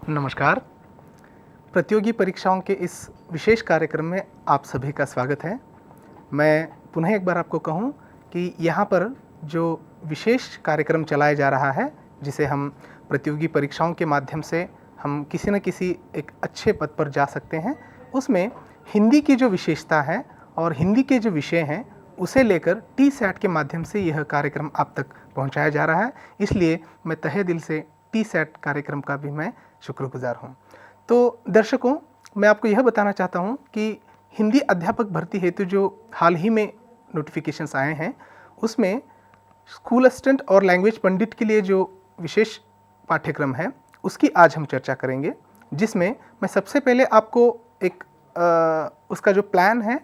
नमस्कार। प्रतियोगी परीक्षाओं के इस विशेष कार्यक्रम में आप सभी का स्वागत है। मैं पुनः एक बार आपको कहूँ कि यहाँ पर जो विशेष कार्यक्रम चलाया जा रहा है, जिसे हम प्रतियोगी परीक्षाओं के माध्यम से हम किसी न किसी एक अच्छे पद पर जा सकते हैं, उसमें हिंदी की जो विशेषता है और हिंदी के जो विषय हैं, उसे लेकर टी-सैट के माध्यम से यह कार्यक्रम आप तक पहुँचाया जा रहा है। इसलिए मैं तहे दिल से टी-सैट कार्यक्रम का भी मैं शुक्रगुजार हूँ। तो दर्शकों, मैं आपको यह बताना चाहता हूँ कि हिंदी अध्यापक भर्ती हेतु जो हाल ही में नोटिफिकेशंस आए हैं, उसमें स्कूल असिस्टेंट और लैंग्वेज पंडित के लिए जो विशेष पाठ्यक्रम है, उसकी आज हम चर्चा करेंगे, जिसमें मैं सबसे पहले आपको एक उसका जो प्लान है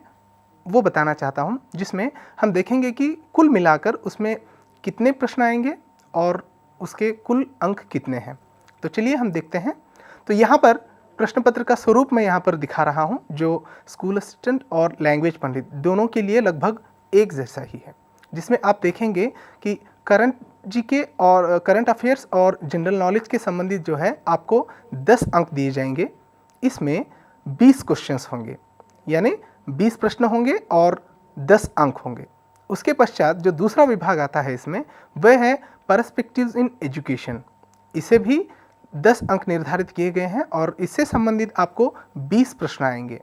वो बताना चाहता हूँ, जिसमें हम देखेंगे कि कुल मिलाकर उसमें कितने प्रश्न आएंगे और उसके कुल अंक कितने हैं। तो चलिए हम देखते हैं। तो यहाँ पर प्रश्न पत्र का स्वरूप मैं यहाँ पर दिखा रहा हूँ, जो स्कूल असिस्टेंट और लैंग्वेज पंडित दोनों के लिए लगभग एक जैसा ही है, जिसमें आप देखेंगे कि करंट जीके और करंट अफेयर्स और जनरल नॉलेज के संबंधित जो है आपको 10 अंक दिए जाएंगे। इसमें 20 क्वेश्चंस होंगे, यानी 20 प्रश्न होंगे और 10 अंक होंगे। उसके पश्चात जो दूसरा विभाग आता है इसमें, वह है पर्सपेक्टिव्स इन एजुकेशन। इसे भी 10 अंक निर्धारित किए गए हैं और इससे संबंधित आपको 20 प्रश्न आएंगे।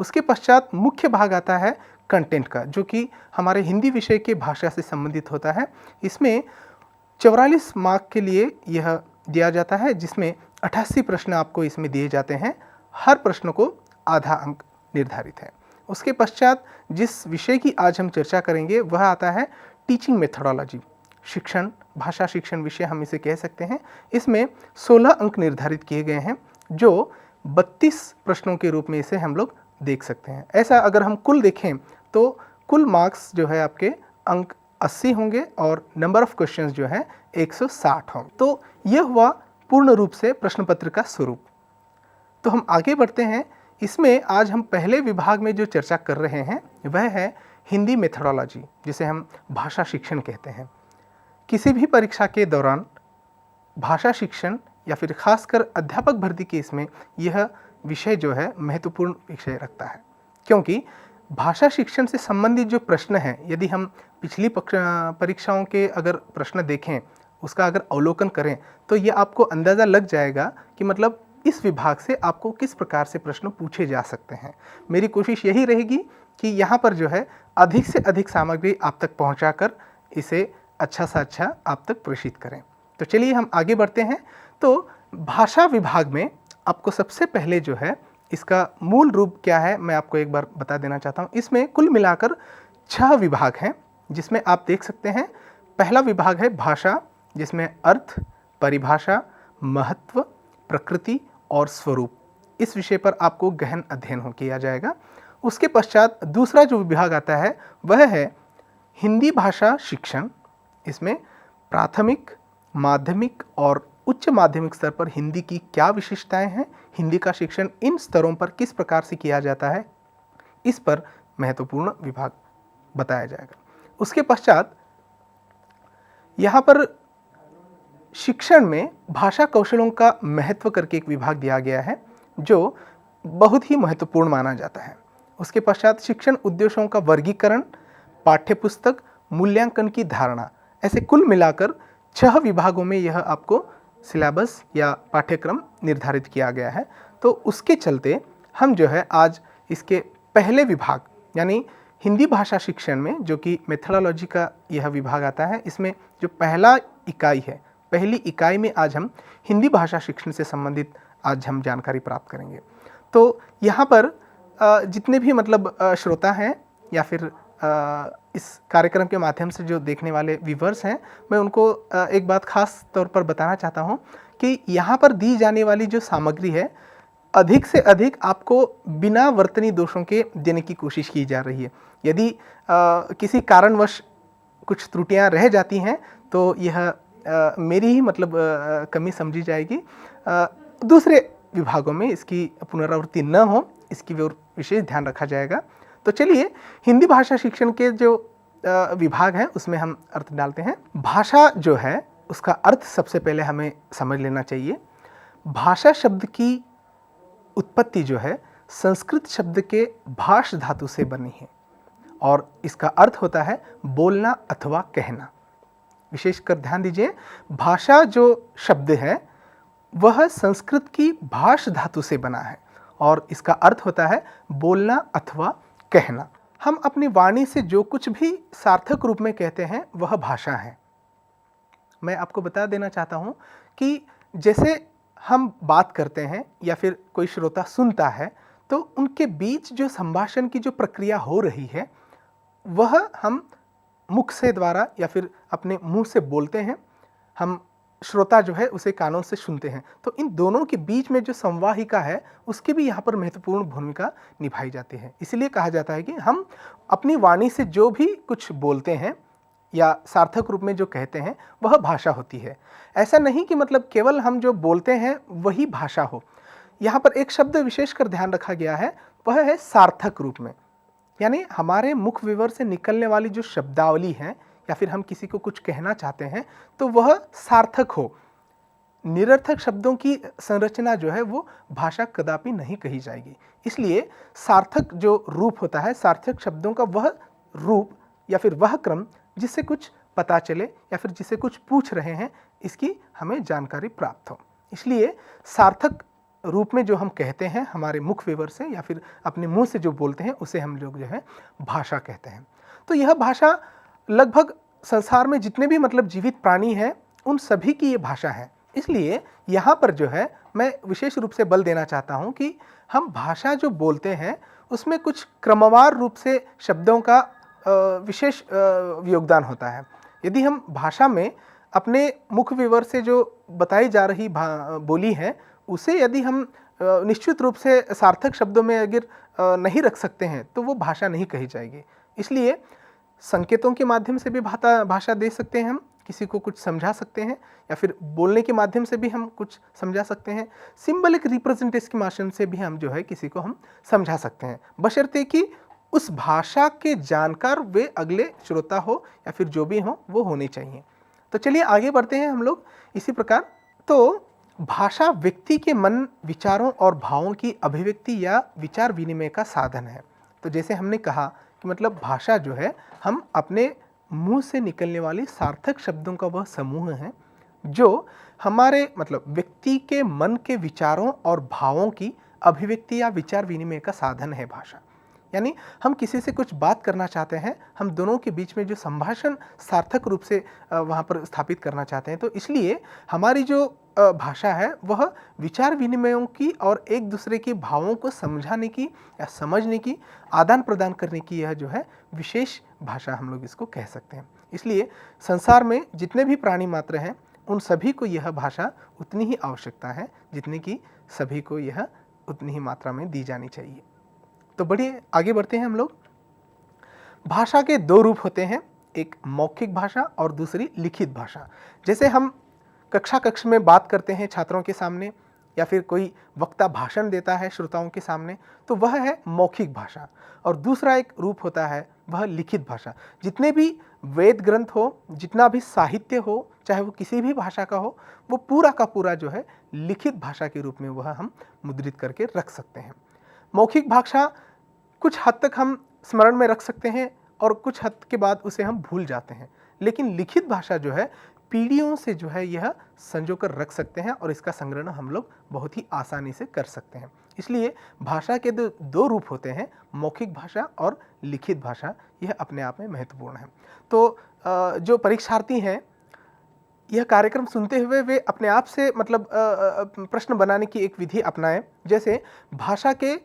उसके पश्चात मुख्य भाग आता है कंटेंट का, जो कि हमारे हिंदी विषय के भाषा से संबंधित होता है। इसमें 44 मार्क के लिए यह दिया जाता है, जिसमें 88 प्रश्न आपको इसमें दिए जाते हैं। हर प्रश्न को आधा अंक निर्धारित है। उसके पश्चात जिस विषय की आज हम चर्चा करेंगे वह आता है टीचिंग मेथोडोलॉजी, शिक्षण, भाषा शिक्षण विषय हम इसे कह सकते हैं। इसमें 16 अंक निर्धारित किए गए हैं, जो 32 प्रश्नों के रूप में इसे हम लोग देख सकते हैं। ऐसा अगर हम कुल देखें तो कुल मार्क्स जो है आपके अंक 80 होंगे और नंबर ऑफ क्वेश्चंस जो है 160 होंगे। तो यह हुआ पूर्ण रूप से प्रश्न पत्र का स्वरूप। तो हम आगे बढ़ते हैं। इसमें आज हम पहले विभाग में जो चर्चा कर रहे हैं वह है हिंदी मेथोडोलॉजी, जिसे हम भाषा शिक्षण कहते हैं। किसी भी परीक्षा के दौरान भाषा शिक्षण या फिर खासकर अध्यापक भर्ती केस में यह विषय जो है महत्वपूर्ण विषय रखता है, क्योंकि भाषा शिक्षण से संबंधित जो प्रश्न हैं, यदि हम पिछली परीक्षाओं के अगर प्रश्न देखें, उसका अगर अवलोकन करें, तो यह आपको अंदाज़ा लग जाएगा कि मतलब इस विभाग से आपको किस प्रकार से प्रश्न पूछे जा सकते हैं। मेरी कोशिश यही रहेगी कि यहाँ पर जो है अधिक से अधिक सामग्री आप तक पहुँचाकर इसे अच्छा से अच्छा आप तक प्रेषित करें। तो चलिए हम आगे बढ़ते हैं। तो भाषा विभाग में आपको सबसे पहले जो है इसका मूल रूप क्या है, मैं आपको एक बार बता देना चाहता हूँ। इसमें कुल मिलाकर 6 विभाग हैं, जिसमें आप देख सकते हैं पहला विभाग है भाषा, जिसमें अर्थ, परिभाषा, महत्व, प्रकृति और स्वरूप, इस विषय पर आपको गहन अध्ययन किया जाएगा। उसके पश्चात दूसरा जो विभाग आता है वह है हिंदी भाषा शिक्षण। इसमें प्राथमिक, माध्यमिक और उच्च माध्यमिक स्तर पर हिंदी की क्या विशेषताएं हैं, हिंदी का शिक्षण इन स्तरों पर किस प्रकार से किया जाता है, इस पर महत्वपूर्ण विभाग बताया जाएगा। उसके पश्चात यहाँ पर शिक्षण में भाषा कौशलों का महत्व करके एक विभाग दिया गया है, जो बहुत ही महत्वपूर्ण माना जाता है। उसके पश्चात शिक्षण उद्देश्यों का वर्गीकरण, पाठ्यपुस्तक, मूल्यांकन की धारणा, ऐसे कुल मिलाकर 6 विभागों में यह आपको सिलेबस या पाठ्यक्रम निर्धारित किया गया है। तो उसके चलते हम जो है आज इसके पहले विभाग यानी हिंदी भाषा शिक्षण में, जो कि मेथोडोलॉजी का यह विभाग आता है, इसमें जो पहला इकाई है, पहली इकाई में आज हम हिंदी भाषा शिक्षण से संबंधित आज हम जानकारी प्राप्त करेंगे। तो यहाँ पर जितने भी मतलब श्रोता हैं या फिर इस कार्यक्रम के माध्यम से जो देखने वाले व्यूवर्स हैं, मैं उनको एक बात खास तौर पर बताना चाहता हूँ कि यहाँ पर दी जाने वाली जो सामग्री है, अधिक से अधिक आपको बिना वर्तनी दोषों के देने की कोशिश की जा रही है। यदि किसी कारणवश कुछ त्रुटियाँ रह जाती हैं तो यह मेरी ही मतलब कमी समझी जाएगी। दूसरे विभागों में इसकी पुनरावृत्ति न हो, इसकी विशेष ध्यान रखा जाएगा। तो चलिए हिंदी भाषा शिक्षण के जो विभाग हैं उसमें हम अर्थ डालते हैं। भाषा जो है उसका अर्थ सबसे पहले हमें समझ लेना चाहिए। भाषा शब्द की उत्पत्ति जो है संस्कृत शब्द के भाष धातु से बनी है और इसका अर्थ होता है बोलना अथवा कहना। विशेषकर ध्यान दीजिए, भाषा जो शब्द है वह संस्कृत की भाष धातु से बना है और इसका अर्थ होता है बोलना अथवा कहना। हम अपनी वाणी से जो कुछ भी सार्थक रूप में कहते हैं वह भाषा है। मैं आपको बता देना चाहता हूँ कि जैसे हम बात करते हैं या फिर कोई श्रोता सुनता है तो उनके बीच जो संभाषण की जो प्रक्रिया हो रही है वह हम मुख से द्वारा या फिर अपने मुंह से बोलते हैं, हम श्रोता जो है उसे कानों से सुनते हैं। तो इन दोनों के बीच में जो संवाहिका है उसकी भी यहाँ पर महत्वपूर्ण भूमिका निभाई जाती है। इसलिए कहा जाता है कि हम अपनी वाणी से जो भी कुछ बोलते हैं या सार्थक रूप में जो कहते हैं वह भाषा होती है। ऐसा नहीं कि मतलब केवल हम जो बोलते हैं वही भाषा हो। यहाँ पर एक शब्द विशेषकर ध्यान रखा गया है, वह है सार्थक रूप में, यानी हमारे मुख विवर से निकलने वाली जो शब्दावली है या फिर हम किसी को कुछ कहना चाहते हैं तो वह सार्थक हो। निरर्थक शब्दों की संरचना जो है वो भाषा कदापि नहीं कही जाएगी। इसलिए सार्थक जो रूप होता है, सार्थक शब्दों का वह रूप या फिर वह क्रम जिससे कुछ पता चले या फिर जिसे कुछ पूछ रहे हैं इसकी हमें जानकारी प्राप्त हो। इसलिए सार्थक रूप में जो हम कहते हैं हमारे मुख विवर से या फिर अपने मुंह से जो बोलते हैं उसे हम लोग जो है भाषा कहते हैं। तो यह भाषा लगभग संसार में जितने भी मतलब जीवित प्राणी हैं उन सभी की ये भाषा है। इसलिए यहाँ पर जो है मैं विशेष रूप से बल देना चाहता हूँ कि हम भाषा जो बोलते हैं उसमें कुछ क्रमवार रूप से शब्दों का विशेष योगदान होता है। यदि हम भाषा में अपने मुख विवर से जो बताई जा रही बोली है उसे यदि हम निश्चित रूप से सार्थक शब्दों में अगर नहीं रख सकते हैं तो वो भाषा नहीं कही जाएगी। इसलिए संकेतों के माध्यम से भी भाषा दे सकते हैं, हम किसी को कुछ समझा सकते हैं या फिर बोलने के माध्यम से भी हम कुछ समझा सकते हैं, सिंबलिक रिप्रेजेंटेशन के माध्यम से भी हम जो है किसी को हम समझा सकते हैं, बशर्ते कि उस भाषा के जानकार वे अगले श्रोता हो या फिर जो भी हो वो होने चाहिए। तो चलिए आगे बढ़ते हैं हम लोग इसी प्रकार। तो भाषा व्यक्ति के मन, विचारों और भावों की अभिव्यक्ति या विचार विनिमय का साधन है। तो जैसे हमने कहा कि मतलब भाषा जो है हम अपने मुंह से निकलने वाली सार्थक शब्दों का वह समूह है जो हमारे मतलब व्यक्ति के मन के विचारों और भावों की अभिव्यक्ति या विचार विनिमय का साधन है भाषा। यानी हम किसी से कुछ बात करना चाहते हैं, हम दोनों के बीच में जो संभाषण सार्थक रूप से वहाँ पर स्थापित करना चाहते हैं, तो इसलिए हमारी जो भाषा है वह विचार विनिमयों की और एक दूसरे के भावों को समझाने की या समझने की, आदान प्रदान करने की यह जो है विशेष भाषा हम लोग इसको कह सकते हैं। इसलिए संसार में जितने भी प्राणी मात्र हैं उन सभी को यह भाषा उतनी ही आवश्यकता है जितनी कि सभी को यह उतनी ही मात्रा में दी जानी चाहिए। तो बढ़िए आगे बढ़ते हैं हम लोग। भाषा के दो रूप होते हैं, एक मौखिक भाषा और दूसरी लिखित भाषा। जैसे हम कक्षा में बात करते हैं छात्रों के सामने या फिर कोई वक्ता भाषण देता है श्रोताओं के सामने, तो वह है मौखिक भाषा। और दूसरा एक रूप होता है वह लिखित भाषा। जितने भी वेद ग्रंथ हो, जितना भी साहित्य हो, चाहे वो किसी भी भाषा का हो, वो पूरा का पूरा जो है लिखित भाषा के रूप में वह हम मुद्रित करके रख सकते हैं। मौखिक भाषा कुछ हद तक हम स्मरण में रख सकते हैं और कुछ हद के बाद उसे हम भूल जाते हैं, लेकिन लिखित भाषा जो है पीढ़ियों से जो है यह संजो कर रख सकते हैं और इसका संग्रहण हम लोग बहुत ही आसानी से कर सकते हैं। इसलिए भाषा के दो रूप होते हैं, मौखिक भाषा और लिखित भाषा, यह अपने आप में महत्वपूर्ण है। तो जो परीक्षार्थी हैं यह कार्यक्रम सुनते हुए वे अपने आप से मतलब प्रश्न बनाने की एक विधि अपनाएं। जैसे भाषा के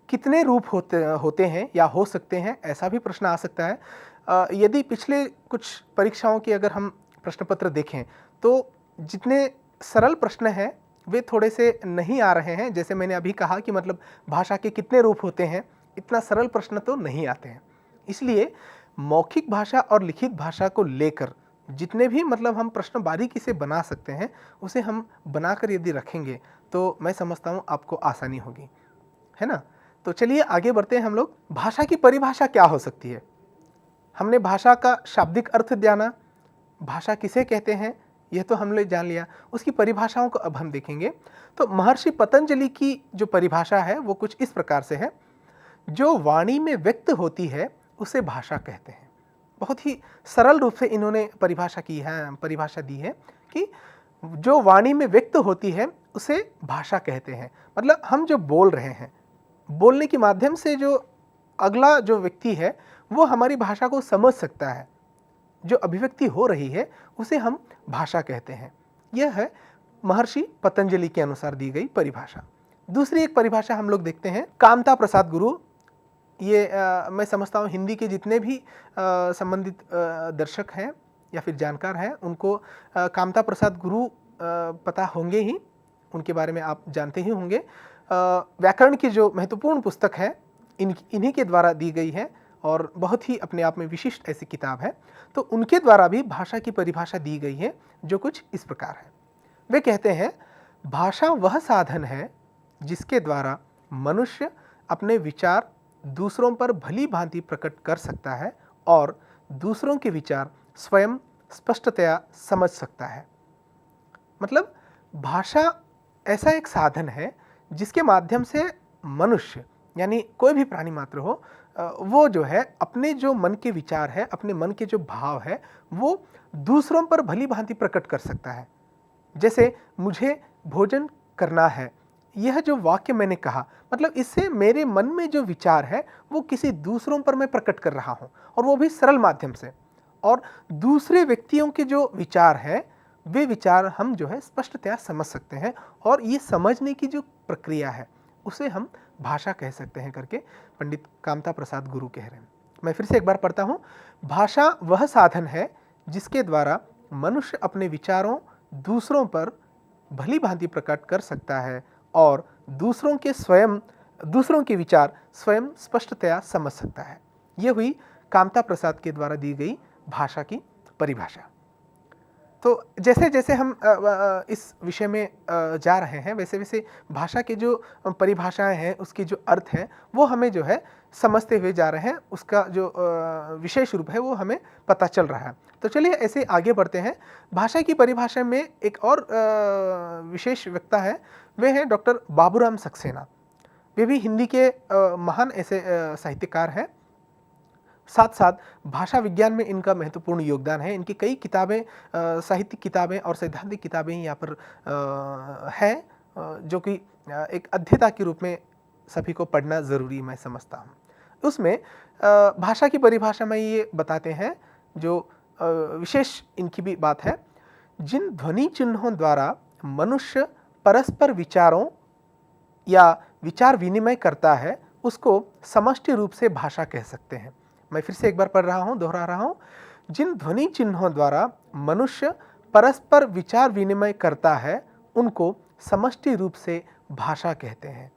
कितने रूप होते हैं या हो सकते हैं, ऐसा भी प्रश्न आ सकता है। यदि पिछले कुछ परीक्षाओं की अगर हम प्रश्न पत्र देखें तो जितने सरल प्रश्न हैं वे थोड़े से नहीं आ रहे हैं। जैसे मैंने अभी कहा कि मतलब भाषा के कितने रूप होते हैं, इतना सरल प्रश्न तो नहीं आते हैं। इसलिए मौखिक भाषा और लिखित भाषा को लेकर जितने भी मतलब हम प्रश्न बारीकी से बना सकते हैं उसे हम बनाकर यदि रखेंगे तो मैं समझता हूँ आपको आसानी होगी, है ना। तो चलिए आगे बढ़ते हैं हम लोग। भाषा की परिभाषा क्या हो सकती है? हमने भाषा का शाब्दिक अर्थ जाना, भाषा किसे कहते हैं यह तो हमने जान लिया। उसकी परिभाषाओं को अब हम देखेंगे। तो महर्षि पतंजलि की जो परिभाषा है वो कुछ इस प्रकार से है, जो वाणी में व्यक्त होती है उसे भाषा कहते हैं। बहुत ही सरल रूप से इन्होंने परिभाषा दी है कि जो वाणी में व्यक्त होती है उसे भाषा कहते हैं। मतलब हम जो बोल रहे हैं, बोलने के माध्यम से जो अगला जो व्यक्ति है वो हमारी भाषा को समझ सकता है, जो अभिव्यक्ति हो रही है उसे हम भाषा कहते हैं। यह है महर्षि पतंजलि के अनुसार दी गई परिभाषा। दूसरी एक परिभाषा हम लोग देखते हैं कामता प्रसाद गुरु। ये मैं समझता हूँ हिंदी के जितने भी संबंधित दर्शक हैं या फिर जानकार हैं उनको कामता प्रसाद गुरु पता होंगे ही, उनके बारे में आप जानते ही होंगे। व्याकरण की जो महत्वपूर्ण पुस्तक है इन्हीं के द्वारा दी गई है और बहुत ही अपने आप में विशिष्ट ऐसी किताब है। तो उनके द्वारा भी भाषा की परिभाषा दी गई है जो कुछ इस प्रकार है। वे कहते हैं, भाषा वह साधन है जिसके द्वारा मनुष्य अपने विचार दूसरों पर भली भांति प्रकट कर सकता है और दूसरों के विचार स्वयं स्पष्टतया समझ सकता है। मतलब भाषा ऐसा एक साधन है जिसके माध्यम से मनुष्य यानी कोई भी प्राणी मात्र हो वो जो है अपने जो मन के विचार है, अपने मन के जो भाव है वो दूसरों पर भली भांति प्रकट कर सकता है। जैसे मुझे भोजन करना है, यह जो वाक्य मैंने कहा, मतलब इससे मेरे मन में जो विचार है वो किसी दूसरों पर मैं प्रकट कर रहा हूँ और वो भी सरल माध्यम से। और दूसरे व्यक्तियों के जो विचार है वे विचार हम जो है स्पष्टतया समझ सकते हैं और ये समझने की जो प्रक्रिया है उसे हम भाषा कह सकते हैं करके पंडित कामता प्रसाद गुरु कह रहे हैं। मैं फिर से एक बार पढ़ता हूँ। भाषा वह साधन है जिसके द्वारा मनुष्य अपने विचारों दूसरों पर भली भांति प्रकट कर सकता है और दूसरों के विचार स्वयं स्पष्टतया समझ सकता है। यह हुई कामता प्रसाद के द्वारा दी गई भाषा की परिभाषा। तो जैसे जैसे हम इस विषय में जा रहे हैं वैसे वैसे भाषा के जो परिभाषाएं हैं उसके जो अर्थ हैं वो हमें जो है समझते हुए जा रहे हैं, उसका जो विशेष रूप है वो हमें पता चल रहा है। तो चलिए ऐसे आगे बढ़ते हैं। भाषा की परिभाषा में एक और विशेष वक्ता है, वे हैं डॉक्टर बाबूराम सक्सेना। वे भी हिंदी के महान ऐसे साहित्यकार हैं। साथ साथ भाषा विज्ञान में इनका महत्वपूर्ण योगदान है। इनकी कई किताबें, साहित्यिक किताबें और सैद्धांतिक किताबें यहाँ पर हैं जो कि एक अध्येता के रूप में सभी को पढ़ना ज़रूरी मैं समझता हूँ। उसमें भाषा की परिभाषा में ये बताते हैं, जो विशेष इनकी भी बात है, जिन ध्वनि चिन्हों द्वारा मनुष्य परस्पर विचारों या विचार विनिमय करता है उसको समष्टि रूप से भाषा कह सकते हैं। मैं फिर से एक बार पढ़ रहा हूँ, दोहरा रहा हूँ। जिन ध्वनि चिन्हों द्वारा मनुष्य परस्पर विचार विनिमय करता है उनको समष्टि रूप से भाषा कहते हैं।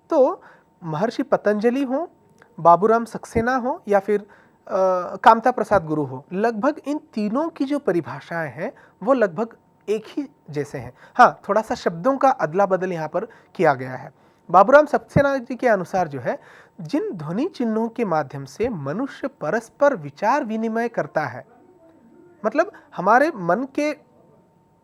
तो महर्षि पतंजलि हो, बाबूराम सक्सेना हो या फिर कामता प्रसाद गुरु हो, लगभग इन तीनों की जो परिभाषाएं हैं वो लगभग एक ही जैसे हैं। हाँ, थोड़ा सा शब्दों का अदला बदल यहाँ पर किया गया है। बाबूराम सक्सेना जी के अनुसार जो है, जिन ध्वनि चिन्हों के माध्यम से मनुष्य परस्पर विचार विनिमय करता है, मतलब हमारे मन के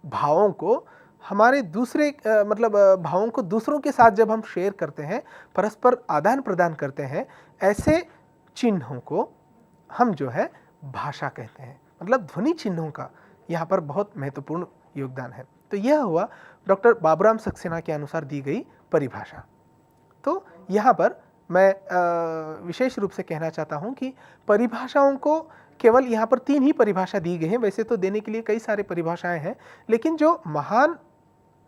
भावों को, हमारे दूसरे भावों को दूसरों के साथ जब हम शेयर करते हैं, परस्पर आदान प्रदान करते हैं, ऐसे चिन्हों को हम जो है भाषा कहते हैं। मतलब ध्वनि चिन्हों का यहाँ पर बहुत महत्वपूर्ण योगदान है। तो यह हुआ डॉक्टर बाबूराम सक्सेना के अनुसार दी गई परिभाषा। तो यहाँ पर मैं विशेष रूप से कहना चाहता हूँ कि परिभाषाओं को केवल यहाँ पर 3 ही परिभाषा दी गई हैं। वैसे तो देने के लिए कई सारे परिभाषाएं हैं, लेकिन जो महान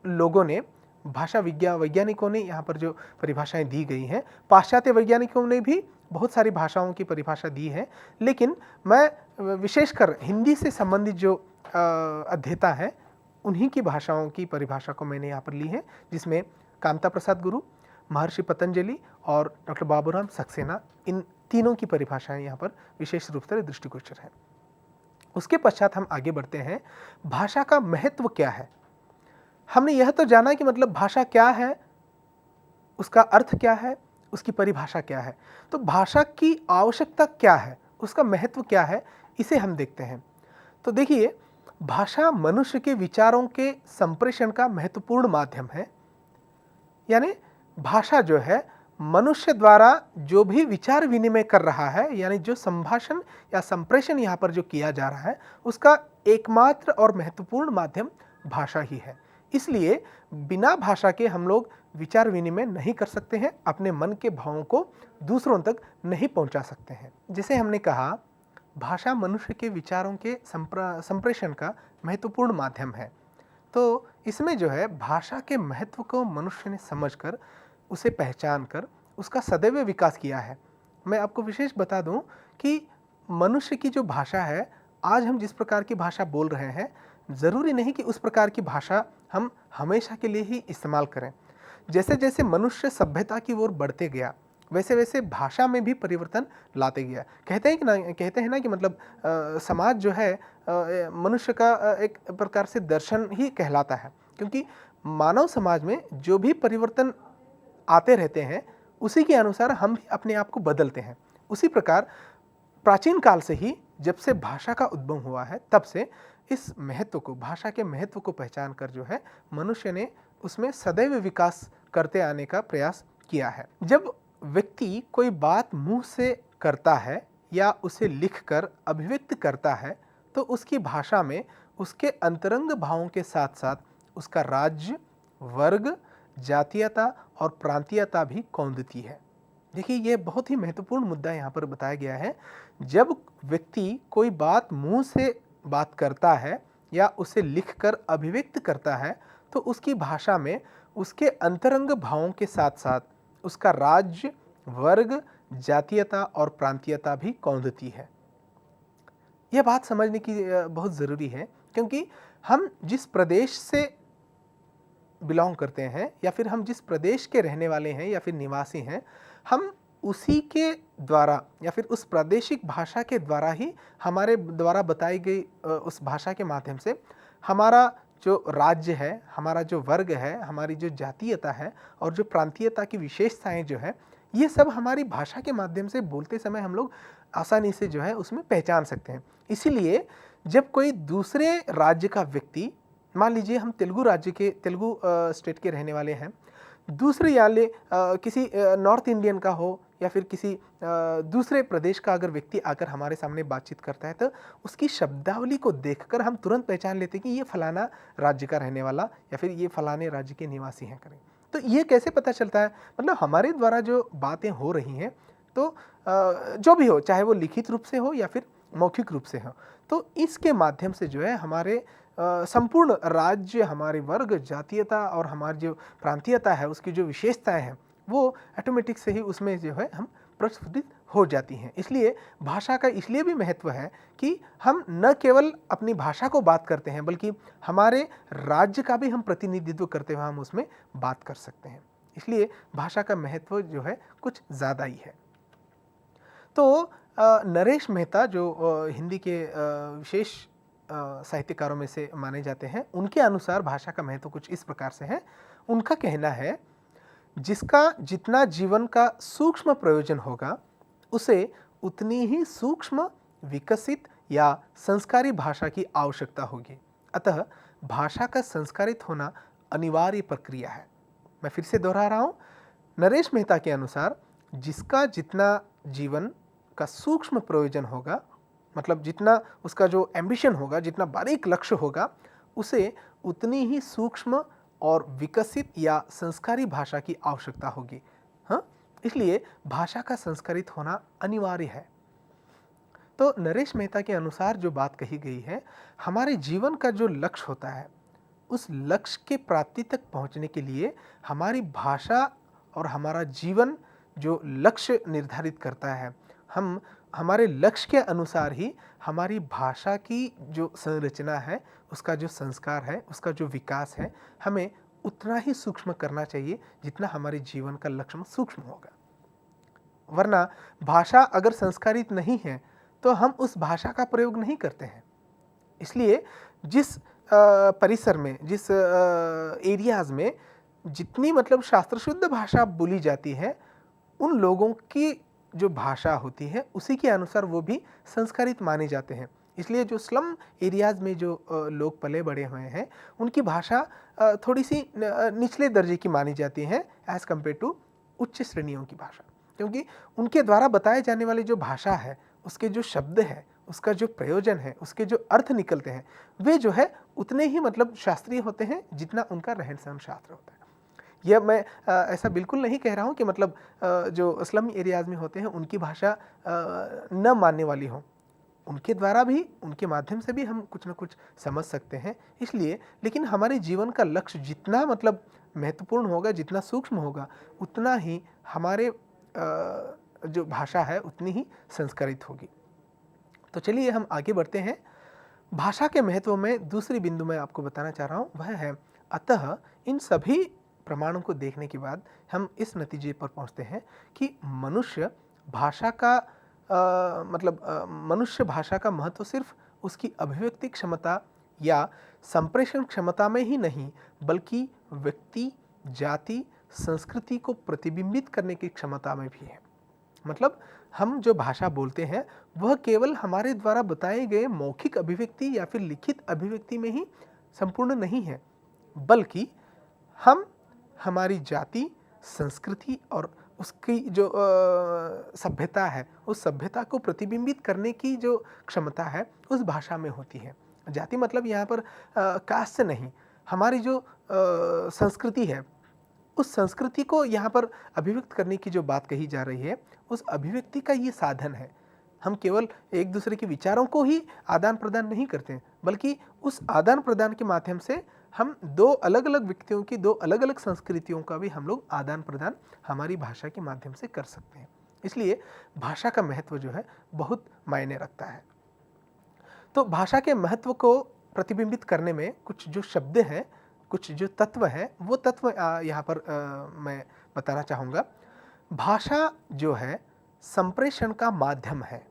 लोगों ने, भाषा वैज्ञानिकों ने यहाँ पर जो परिभाषाएं दी गई हैं, पाश्चात्य वैज्ञानिकों ने भी बहुत सारी भाषाओं की परिभाषा दी है, लेकिन मैं विशेषकर हिंदी से संबंधित जो अध्येता हैं उन्हीं की भाषाओं की परिभाषा को मैंने यहाँ पर ली है, जिसमें कामता प्रसाद गुरु, महर्षि पतंजलि और डॉक्टर बाबूराम सक्सेना, इन तीनों की परिभाषाएं यहाँ पर विशेष रूप से दृष्टिगोचर है। उसके पश्चात हम आगे बढ़ते हैं। भाषा का महत्व क्या है? हमने यह तो जाना कि मतलब भाषा क्या है, उसका अर्थ क्या है, उसकी परिभाषा क्या है। तो भाषा की आवश्यकता क्या है, उसका महत्व क्या है, इसे हम देखते हैं। तो देखिए, भाषा मनुष्य के विचारों के संप्रेषण का महत्वपूर्ण माध्यम है। यानी भाषा जो है मनुष्य द्वारा जो भी विचार विनिमय कर रहा है, यानी जो संभाषण या संप्रेषण यहाँ पर जो किया जा रहा है, उसका एकमात्र और महत्वपूर्ण माध्यम भाषा ही है। इसलिए बिना भाषा के हम लोग विचार विनिमय नहीं कर सकते हैं, अपने मन के भावों को दूसरों तक नहीं पहुंचा सकते हैं। जैसे हमने कहा, भाषा मनुष्य के विचारों के संप्रेषण का महत्वपूर्ण माध्यम है। तो इसमें जो है भाषा के महत्व को मनुष्य ने समझकर, उसे पहचान कर उसका सदैव विकास किया है। मैं आपको विशेष बता दूं कि मनुष्य की जो भाषा है, आज हम जिस प्रकार की भाषा बोल रहे हैं, ज़रूरी नहीं कि उस प्रकार की भाषा हम हमेशा के लिए ही इस्तेमाल करें। जैसे जैसे मनुष्य सभ्यता की ओर बढ़ते गया, वैसे वैसे भाषा में भी परिवर्तन लाते गया। कहते हैं ना कि मतलब समाज जो है मनुष्य का एक प्रकार से दर्शन ही कहलाता है, क्योंकि मानव समाज में जो भी परिवर्तन आते रहते हैं, उसी के अनुसार हम भी अपने आप को बदलते हैं। उसी प्रकार प्राचीन काल से ही, जब से भाषा का उद्भव हुआ है, तब से इस महत्व को, भाषा के महत्व को पहचान कर जो है मनुष्य ने उसमें सदैव विकास करते आने का प्रयास किया है। जब व्यक्ति कोई बात मुंह से करता है या उसे लिखकर अभिव्यक्त करता है, तो उसकी भाषा में उसके अंतरंग भावों के साथ साथ उसका राज्य, वर्ग, जातीयता और प्रांतीयता भी कौंधती है। देखिए, यह बहुत ही महत्वपूर्ण मुद्दा यहाँ पर बताया गया है। जब व्यक्ति कोई बात मुंह से बात करता है या उसे लिखकर अभिव्यक्त करता है, तो उसकी भाषा में उसके अंतरंग भावों के साथ साथ उसका राज्य, वर्ग, जातीयता और प्रांतीयता भी कौंधती है। यह बात समझने की बहुत ज़रूरी है, क्योंकि हम जिस प्रदेश से बिलोंग करते हैं या फिर हम जिस प्रदेश के रहने वाले हैं या फिर निवासी हैं, हम उसी के द्वारा या फिर उस प्रादेशिक भाषा के द्वारा ही, हमारे द्वारा बताई गई उस भाषा के माध्यम से हमारा जो राज्य है, हमारा जो वर्ग है, हमारी जो जातीयता है और जो प्रांतीयता की विशेषताएं जो है, ये सब हमारी भाषा के माध्यम से बोलते समय हम लोग आसानी से जो है उसमें पहचान सकते हैं। इसीलिए जब कोई दूसरे राज्य का व्यक्ति, मान लीजिए हम तेलुगु स्टेट के रहने वाले हैं, दूसरे वाले किसी नॉर्थ इंडियन का हो या फिर किसी दूसरे प्रदेश का अगर व्यक्ति आकर हमारे सामने बातचीत करता है, तो उसकी शब्दावली को देखकर हम तुरंत पहचान लेते हैं कि ये फलाना राज्य का रहने वाला या फिर ये फलाने राज्य के निवासी हैं करें। तो ये कैसे पता चलता है? मतलब हमारे द्वारा जो बातें हो रही हैं, तो जो भी हो, चाहे वो लिखित रूप से हो या फिर मौखिक रूप से हो, तो इसके माध्यम से जो है हमारे संपूर्ण राज्य, हमारे वर्ग, जातीयता और हमारी जो प्रांतीयता है, उसकी जो विशेषताएं हैं, वो ऑटोमेटिक से ही उसमें जो है हम प्रस्फुटित हो जाती हैं। इसलिए भाषा का इसलिए भी महत्व है कि हम न केवल अपनी भाषा को बात करते हैं, बल्कि हमारे राज्य का भी हम प्रतिनिधित्व करते हुए हम उसमें बात कर सकते हैं। इसलिए भाषा का महत्व जो है कुछ ज़्यादा ही है। तो नरेश मेहता जो हिंदी के विशेष साहित्यकारों में से माने जाते हैं, उनके अनुसार भाषा का महत्व कुछ इस प्रकार से है। उनका कहना है, जिसका जितना जीवन का सूक्ष्म प्रयोजन होगा, उसे उतनी ही सूक्ष्म, विकसित या संस्कारी भाषा की आवश्यकता होगी। अतः भाषा का संस्कारित होना अनिवार्य प्रक्रिया है। मैं फिर से दोहरा रहा हूँ, नरेश मेहता के अनुसार जिसका जितना जीवन का सूक्ष्म प्रयोजन होगा, मतलब जितना उसका जो एम्बिशन होगा, जितना बारीक लक्ष्य होगा, उसे उतनी ही सूक्ष्म और विकसित या संस्कारी भाषा की आवश्यकता होगी। हाँ, इसलिए भाषा का संस्कारित होना अनिवार्य है। तो नरेश मेहता के अनुसार जो बात कही गई है, हमारे जीवन का जो लक्ष्य होता है, उस लक्ष्य के प्राप्ति तक पहुंचने के लिए हमारी भाषा और हमारा जीवन जो लक्ष्य निर्धारित करता है, हम हमारे लक्ष्य के अनुसार ही हमारी भाषा की जो संरचना है, उसका जो संस्कार है, उसका जो विकास है, हमें उतना ही सूक्ष्म करना चाहिए जितना हमारे जीवन का लक्ष्य सूक्ष्म होगा। वरना भाषा अगर संस्कारित नहीं है, तो हम उस भाषा का प्रयोग नहीं करते हैं। इसलिए जिस परिसर में, जिस एरियाज़ में जितनी मतलब शास्त्र शुद्ध भाषा बोली जाती है, उन लोगों की जो भाषा होती है, उसी के अनुसार वो भी संस्कारित माने जाते हैं। इसलिए जो स्लम एरियाज़ में जो लोग पले बड़े हुए हैं, उनकी भाषा थोड़ी सी निचले दर्जे की मानी जाती है एज़ कम्पेयर टू उच्च श्रेणियों की भाषा, क्योंकि उनके द्वारा बताए जाने वाली जो भाषा है, उसके जो शब्द हैं, उसका जो प्रयोजन है, उसके जो अर्थ निकलते हैं, वे जो है उतने ही मतलब शास्त्रीय होते हैं जितना उनका रहन सहन शास्त्र होता है। यह मैं ऐसा बिल्कुल नहीं कह रहा हूँ कि मतलब जो स्लम एरियाज़ में होते हैं उनकी भाषा न मानने वाली हो, उनके द्वारा भी, उनके माध्यम से भी हम कुछ न कुछ समझ सकते हैं। इसलिए लेकिन हमारे जीवन का लक्ष्य जितना मतलब महत्वपूर्ण होगा, जितना सूक्ष्म होगा, उतना ही हमारे जो भाषा है उतनी ही संस्कारित होगी। तो चलिए हम आगे बढ़ते हैं। भाषा के महत्व में दूसरी बिंदु मैं आपको बताना चाह रहा हूँ, वह है अतः इन सभी प्रमाणों को देखने के बाद हम इस नतीजे पर पहुँचते हैं कि मनुष्य भाषा का मनुष्य भाषा का महत्व सिर्फ उसकी अभिव्यक्ति क्षमता या संप्रेषण क्षमता में ही नहीं, बल्कि व्यक्ति, जाति, संस्कृति को प्रतिबिंबित करने की क्षमता में भी है। मतलब हम जो भाषा बोलते हैं वह केवल हमारे द्वारा बताए गए मौखिक अभिव्यक्ति या फिर लिखित अभिव्यक्ति में ही संपूर्ण नहीं है, बल्कि हम हमारी जाति, संस्कृति और उसकी जो सभ्यता है, उस सभ्यता को प्रतिबिंबित करने की जो क्षमता है उस भाषा में होती है। जाति मतलब यहाँ पर कास्ट से नहीं, हमारी जो संस्कृति है, उस संस्कृति को यहाँ पर अभिव्यक्त करने की जो बात कही जा रही है, उस अभिव्यक्ति का ये साधन है। हम केवल एक दूसरे के विचारों को ही आदान प्रदान नहीं करते, बल्कि उस आदान प्रदान के माध्यम से हम दो अलग अलग व्यक्तियों की, दो अलग अलग संस्कृतियों का भी हम लोग आदान प्रदान हमारी भाषा के माध्यम से कर सकते हैं। इसलिए भाषा का महत्व जो है बहुत मायने रखता है। तो भाषा के महत्व को प्रतिबिंबित करने में कुछ जो शब्द हैं, कुछ जो तत्व हैं, वो तत्व यहाँ पर मैं बताना चाहूँगा। भाषा जो है संप्रेषण का माध्यम है।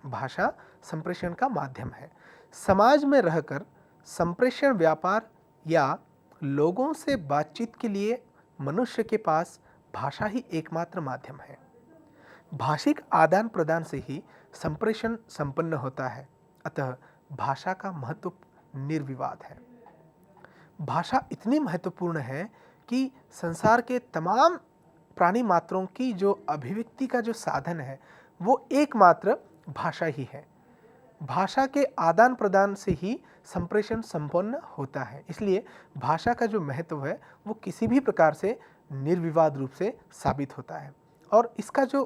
भाषा संप्रेषण का माध्यम है। समाज में रहकर संप्रेषण व्यापार या लोगों से बातचीत के लिए मनुष्य के पास भाषा ही एकमात्र माध्यम है। भाषिक आदान प्रदान से ही संप्रेषण संपन्न होता है। अतः भाषा का महत्व निर्विवाद है। भाषा इतनी महत्वपूर्ण है कि संसार के तमाम प्राणी मात्रों की जो अभिव्यक्ति का जो साधन है वो एकमात्र भाषा ही है। भाषा के आदान प्रदान से ही संप्रेषण संपन्न होता है। इसलिए भाषा का जो महत्व है वो किसी भी प्रकार से निर्विवाद रूप से साबित होता है। और इसका जो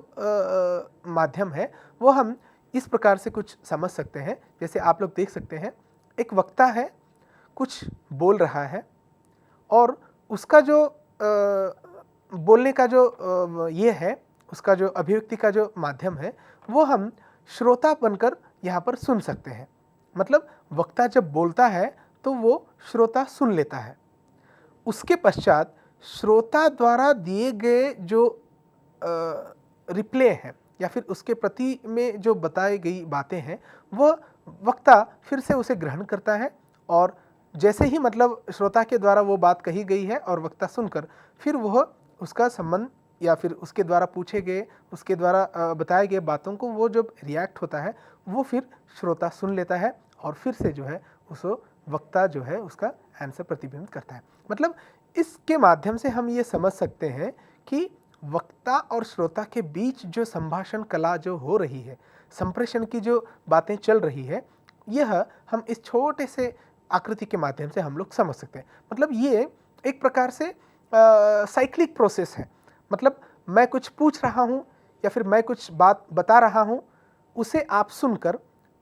माध्यम है वो हम इस प्रकार से कुछ समझ सकते हैं। जैसे आप लोग देख सकते हैं, एक वक्ता है, कुछ बोल रहा है और उसका जो बोलने का जो ये है, उसका जो अभिव्यक्ति का जो माध्यम है वो हम श्रोता बनकर यहाँ पर सुन सकते हैं। मतलब वक्ता जब बोलता है तो वो श्रोता सुन लेता है। उसके पश्चात श्रोता द्वारा दिए गए जो रिप्ले हैं या फिर उसके प्रति में जो बताई गई बातें हैं वह वक्ता फिर से उसे ग्रहण करता है और जैसे ही मतलब श्रोता के द्वारा वो बात कही गई है और वक्ता सुनकर फिर वह उसका संबंध या फिर उसके द्वारा पूछे गए, उसके द्वारा बताए गए बातों को वो जब रिएक्ट होता है वो फिर श्रोता सुन लेता है और फिर से जो है उस वक्ता जो है उसका आंसर प्रतिबिंबित करता है। मतलब इसके माध्यम से हम ये समझ सकते हैं कि वक्ता और श्रोता के बीच जो संभाषण कला जो हो रही है, संप्रेषण की जो बातें चल रही है, यह हम इस छोटे से आकृति के माध्यम से हम लोग समझ सकते हैं। मतलब ये एक प्रकार से साइक्लिक प्रोसेस है। मतलब मैं कुछ पूछ रहा हूँ या फिर मैं कुछ बात बता रहा हूँ, उसे आप सुनकर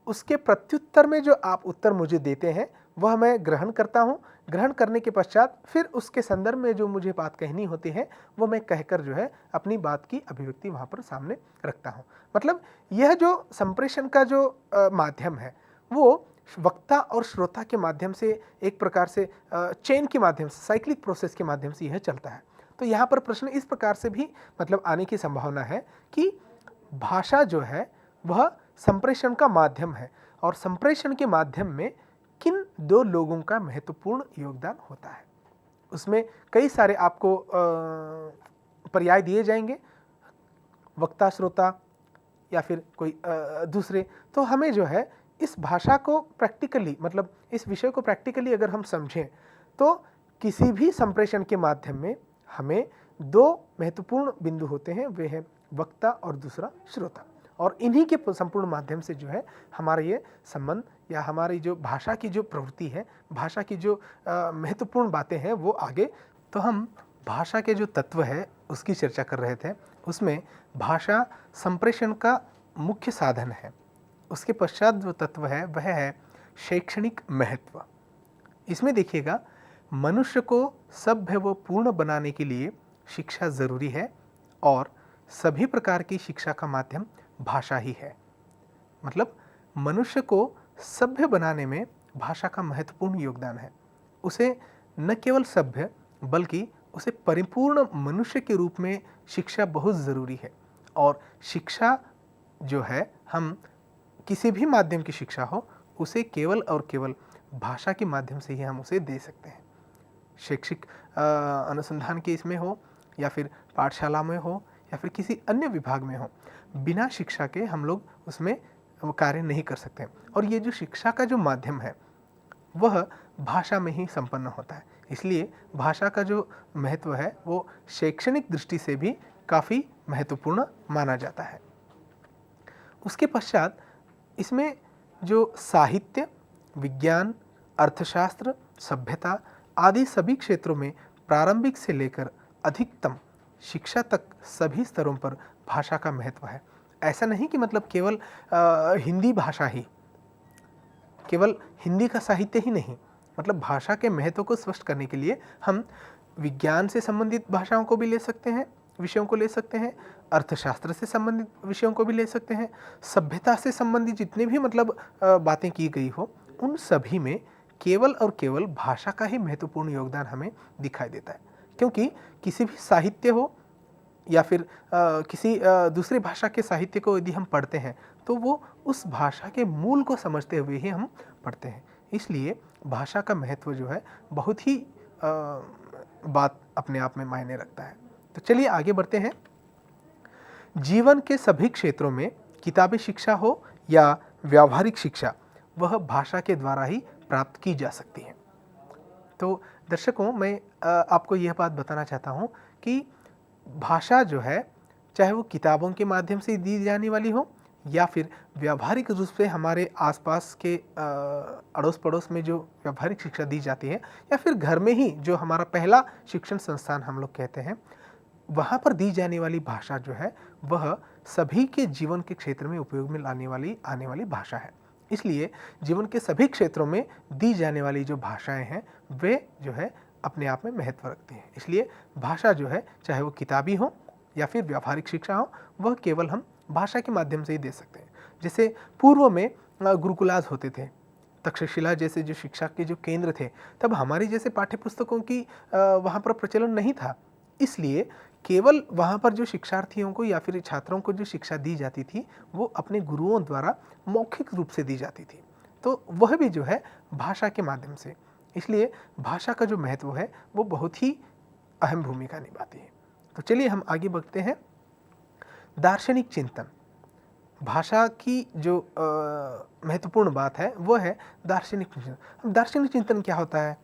उसके प्रत्युत्तर में जो आप उत्तर मुझे देते हैं वह मैं ग्रहण करता हूँ। ग्रहण करने के पश्चात फिर उसके संदर्भ में जो मुझे बात कहनी होती है वो मैं कहकर जो है अपनी बात की अभिव्यक्ति वहाँ पर सामने रखता हूँ। मतलब यह जो संप्रेषण का जो माध्यम है वो वक्ता और श्रोता के माध्यम से एक प्रकार से चेन के माध्यम से, साइक्लिक प्रोसेस के माध्यम से यह चलता है। तो यहाँ पर प्रश्न इस प्रकार से भी मतलब आने की संभावना है कि भाषा जो है वह संप्रेषण का माध्यम है और संप्रेषण के माध्यम में किन दो लोगों का महत्वपूर्ण योगदान होता है। उसमें कई सारे आपको पर्याय दिए जाएंगे, वक्ता, श्रोता या फिर कोई दूसरे। तो हमें जो है इस भाषा को प्रैक्टिकली, मतलब इस विषय को प्रैक्टिकली अगर हम समझें तो किसी भी संप्रेषण के माध्यम में हमें दो महत्वपूर्ण बिंदु होते हैं, वे हैं वक्ता और दूसरा श्रोता। और इन्हीं के संपूर्ण माध्यम से जो है हमारा ये संबंध या हमारी जो भाषा की जो प्रवृत्ति है, भाषा की जो महत्वपूर्ण बातें हैं वो आगे। तो हम भाषा के जो तत्व है उसकी चर्चा कर रहे थे। उसमें भाषा संप्रेषण का मुख्य साधन है। उसके पश्चात जो तत्व है वह है शैक्षणिक महत्व। इसमें देखिएगा, मनुष्य को सभ्य व पूर्ण बनाने के लिए शिक्षा ज़रूरी है और सभी प्रकार की शिक्षा का माध्यम भाषा ही है। मतलब मनुष्य को सभ्य बनाने में भाषा का महत्वपूर्ण योगदान है। उसे न केवल सभ्य बल्कि उसे परिपूर्ण मनुष्य के रूप में शिक्षा बहुत ज़रूरी है। और शिक्षा जो है, हम किसी भी माध्यम की शिक्षा हो उसे केवल और केवल भाषा के माध्यम से ही हम उसे दे सकते हैं। शैक्षिक अनुसंधान के इसमें हो या फिर पाठशाला में हो या फिर किसी अन्य विभाग में हो, बिना शिक्षा के हम लोग उसमें कार्य नहीं कर सकते। और ये जो शिक्षा का जो माध्यम है वह भाषा में ही संपन्न होता है। इसलिए भाषा का जो महत्व है वो शैक्षणिक दृष्टि से भी काफ़ी महत्वपूर्ण माना जाता है। उसके पश्चात इसमें जो साहित्य, विज्ञान, अर्थशास्त्र, सभ्यता आदि सभी क्षेत्रों में प्रारंभिक से लेकर अधिकतम शिक्षा तक सभी स्तरों पर भाषा का महत्व है। ऐसा नहीं कि मतलब केवल हिंदी भाषा ही, केवल हिंदी का साहित्य ही नहीं। मतलब भाषा के महत्व को स्पष्ट करने के लिए हम विज्ञान से संबंधित भाषाओं को भी ले सकते हैं, विषयों को ले सकते हैं, अर्थशास्त्र से संबंधित विषयों को भी ले सकते हैं, सभ्यता से संबंधित जितने भी मतलब बातें की गई हो, उन सभी में केवल और केवल भाषा का ही महत्वपूर्ण योगदान हमें दिखाई देता है। क्योंकि किसी भी साहित्य हो या फिर किसी दूसरी भाषा के साहित्य को यदि हम पढ़ते हैं तो वो उस भाषा के मूल को समझते हुए ही हम पढ़ते हैं। इसलिए भाषा का महत्व जो है बहुत ही बात अपने आप में मायने रखता है। तो चलिए आगे बढ़ते हैं। जीवन के सभी क्षेत्रों में किताबी शिक्षा हो या व्यावहारिक शिक्षा, वह भाषा के द्वारा ही प्राप्त की जा सकती है। तो दर्शकों, मैं आपको यह बात बताना चाहता हूँ कि भाषा जो है, चाहे वो किताबों के माध्यम से दी जाने वाली हो या फिर व्यावहारिक रूप से हमारे आसपास के अड़ोस पड़ोस में जो व्यावहारिक शिक्षा दी जाती है, या फिर घर में ही जो हमारा पहला शिक्षण संस्थान हम लोग कहते हैं, वहाँ पर दी जाने वाली भाषा जो है वह सभी के जीवन के क्षेत्र में उपयोग में आने वाली भाषा है। इसलिए जीवन के सभी क्षेत्रों में दी जाने वाली जो भाषाएं हैं वे जो है अपने आप में महत्व रखती हैं। इसलिए भाषा जो है, चाहे वो किताबी हो या फिर व्यावहारिक शिक्षा हो, वह केवल हम भाषा के माध्यम से ही दे सकते हैं। जैसे पूर्व में गुरुकुलाज होते थे, तक्षशिला जैसे जो शिक्षा के जो केंद्र थे, तब हमारी जैसे पाठ्यपुस्तकों की वहाँ पर प्रचलन नहीं था। इसलिए केवल वहाँ पर जो शिक्षार्थियों को या फिर छात्रों को जो शिक्षा दी जाती थी वो अपने गुरुओं द्वारा मौखिक रूप से दी जाती थी। तो वह भी जो है भाषा के माध्यम से। इसलिए भाषा का जो महत्व है वो बहुत ही अहम भूमिका निभाती है। तो चलिए हम आगे बढ़ते हैं। दार्शनिक चिंतन, भाषा की जो महत्वपूर्ण बात है वो है दार्शनिक चिंतन। अब दार्शनिक चिंतन क्या होता है?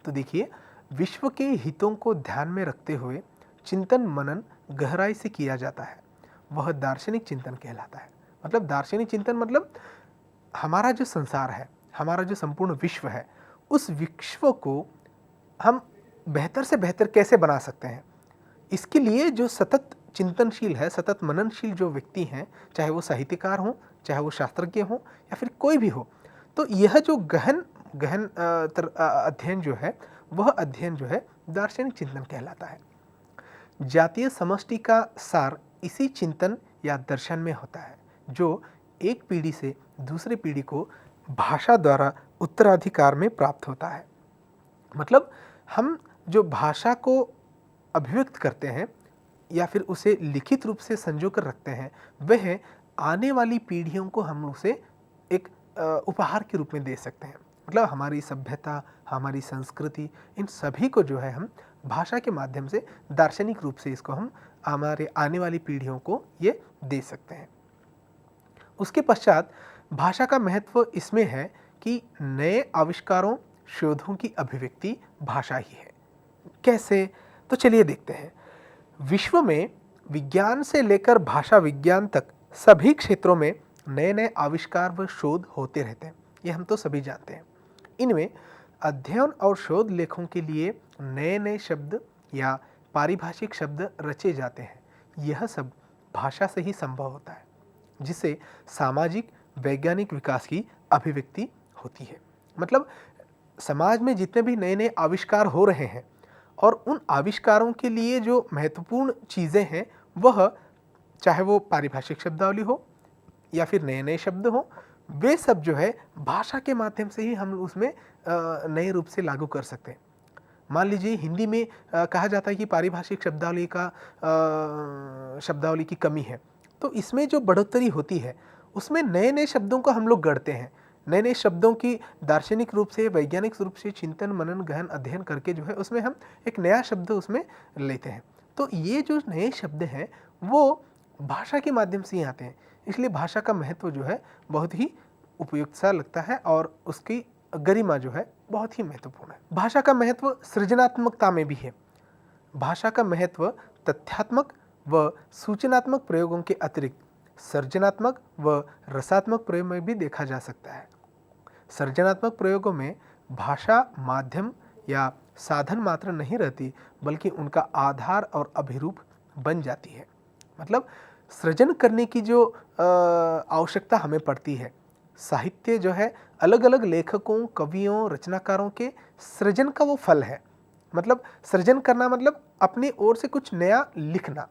तो देखिए, विश्व के हितों को ध्यान में रखते हुए चिंतन मनन गहराई से किया जाता है, वह दार्शनिक चिंतन कहलाता है। मतलब दार्शनिक चिंतन मतलब हमारा जो संसार है, हमारा जो संपूर्ण विश्व है, उस विश्व को हम बेहतर से बेहतर कैसे बना सकते हैं, इसके लिए जो सतत चिंतनशील है, सतत मननशील जो व्यक्ति हैं, चाहे वो साहित्यकार हों, चाहे वो शास्त्रज्ञ हों या फिर कोई भी हो, तो यह जो गहन अध्ययन जो है, वह अध्ययन जो है दार्शनिक चिंतन कहलाता है। जातीय समष्टि का सार इसी चिंतन या दर्शन में होता है, जो एक पीढ़ी से दूसरी पीढ़ी को भाषा द्वारा उत्तराधिकार में प्राप्त होता है। मतलब हम जो भाषा को अभिव्यक्त करते हैं या फिर उसे लिखित रूप से संजो कर रखते हैं, वह आने वाली पीढ़ियों को हम उसे एक उपहार के रूप में दे सकते हैं। मतलब हमारी सभ्यता, हमारी संस्कृति, इन सभी को जो है हम भाषा के माध्यम से दार्शनिक रूप से इसको हम हमारे आने वाली पीढ़ियों को ये दे सकते हैं। उसके पश्चात भाषा का महत्व इसमें है कि नए आविष्कारों, शोधों की अभिव्यक्ति भाषा ही है। कैसे? तो चलिए देखते हैं। विश्व में विज्ञान से लेकर भाषा विज्ञान तक सभी क्षेत्रों में नए नए आविष्कार व शोध होते रहते हैं, ये हम तो सभी जानते हैं। इनमें अध्ययन और शोध लेखों के लिए नए नए शब्द या पारिभाषिक शब्द रचे जाते हैं। यह सब भाषा से ही संभव होता है, जिससे सामाजिक वैज्ञानिक विकास की अभिव्यक्ति होती है। मतलब समाज में जितने भी नए नए आविष्कार हो रहे हैं और उन आविष्कारों के लिए जो महत्वपूर्ण चीज़ें हैं, वह चाहे वो पारिभाषिक शब्दावली हो या फिर नए नए शब्द हो, वे सब जो है भाषा के माध्यम से ही हम उसमें नए रूप से लागू कर सकते हैं। मान लीजिए हिंदी में कहा जाता है कि पारिभाषिक शब्दावली की कमी है, तो इसमें जो बढ़ोतरी होती है उसमें नए नए शब्दों को हम लोग गढ़ते हैं। नए नए शब्दों की दार्शनिक रूप से, वैज्ञानिक रूप से चिंतन मनन गहन अध्ययन करके जो है उसमें हम एक नया शब्द उसमें लेते हैं। तो ये जो नए शब्द हैं वो भाषा के माध्यम से ही आते हैं। इसलिए भाषा का महत्व जो है बहुत ही उपयुक्त सा लगता है और उसकी गरिमा जो है बहुत ही महत्वपूर्ण है। भाषा का महत्व सृजनात्मकता में भी है। भाषा का महत्व तथ्यात्मक व सूचनात्मक प्रयोगों के अतिरिक्त सृजनात्मक व रसात्मक प्रयोग में भी देखा जा सकता है। सृजनात्मक प्रयोगों में भाषा माध्यम या साधन मात्र नहीं रहती, बल्कि उनका आधार और अभिरूप बन जाती है। मतलब सृजन करने की जो आवश्यकता हमें पड़ती है, साहित्य जो है अलग अलग लेखकों, कवियों, रचनाकारों के सृजन का वो फल है। मतलब सृजन करना मतलब अपनी ओर से कुछ नया लिखना।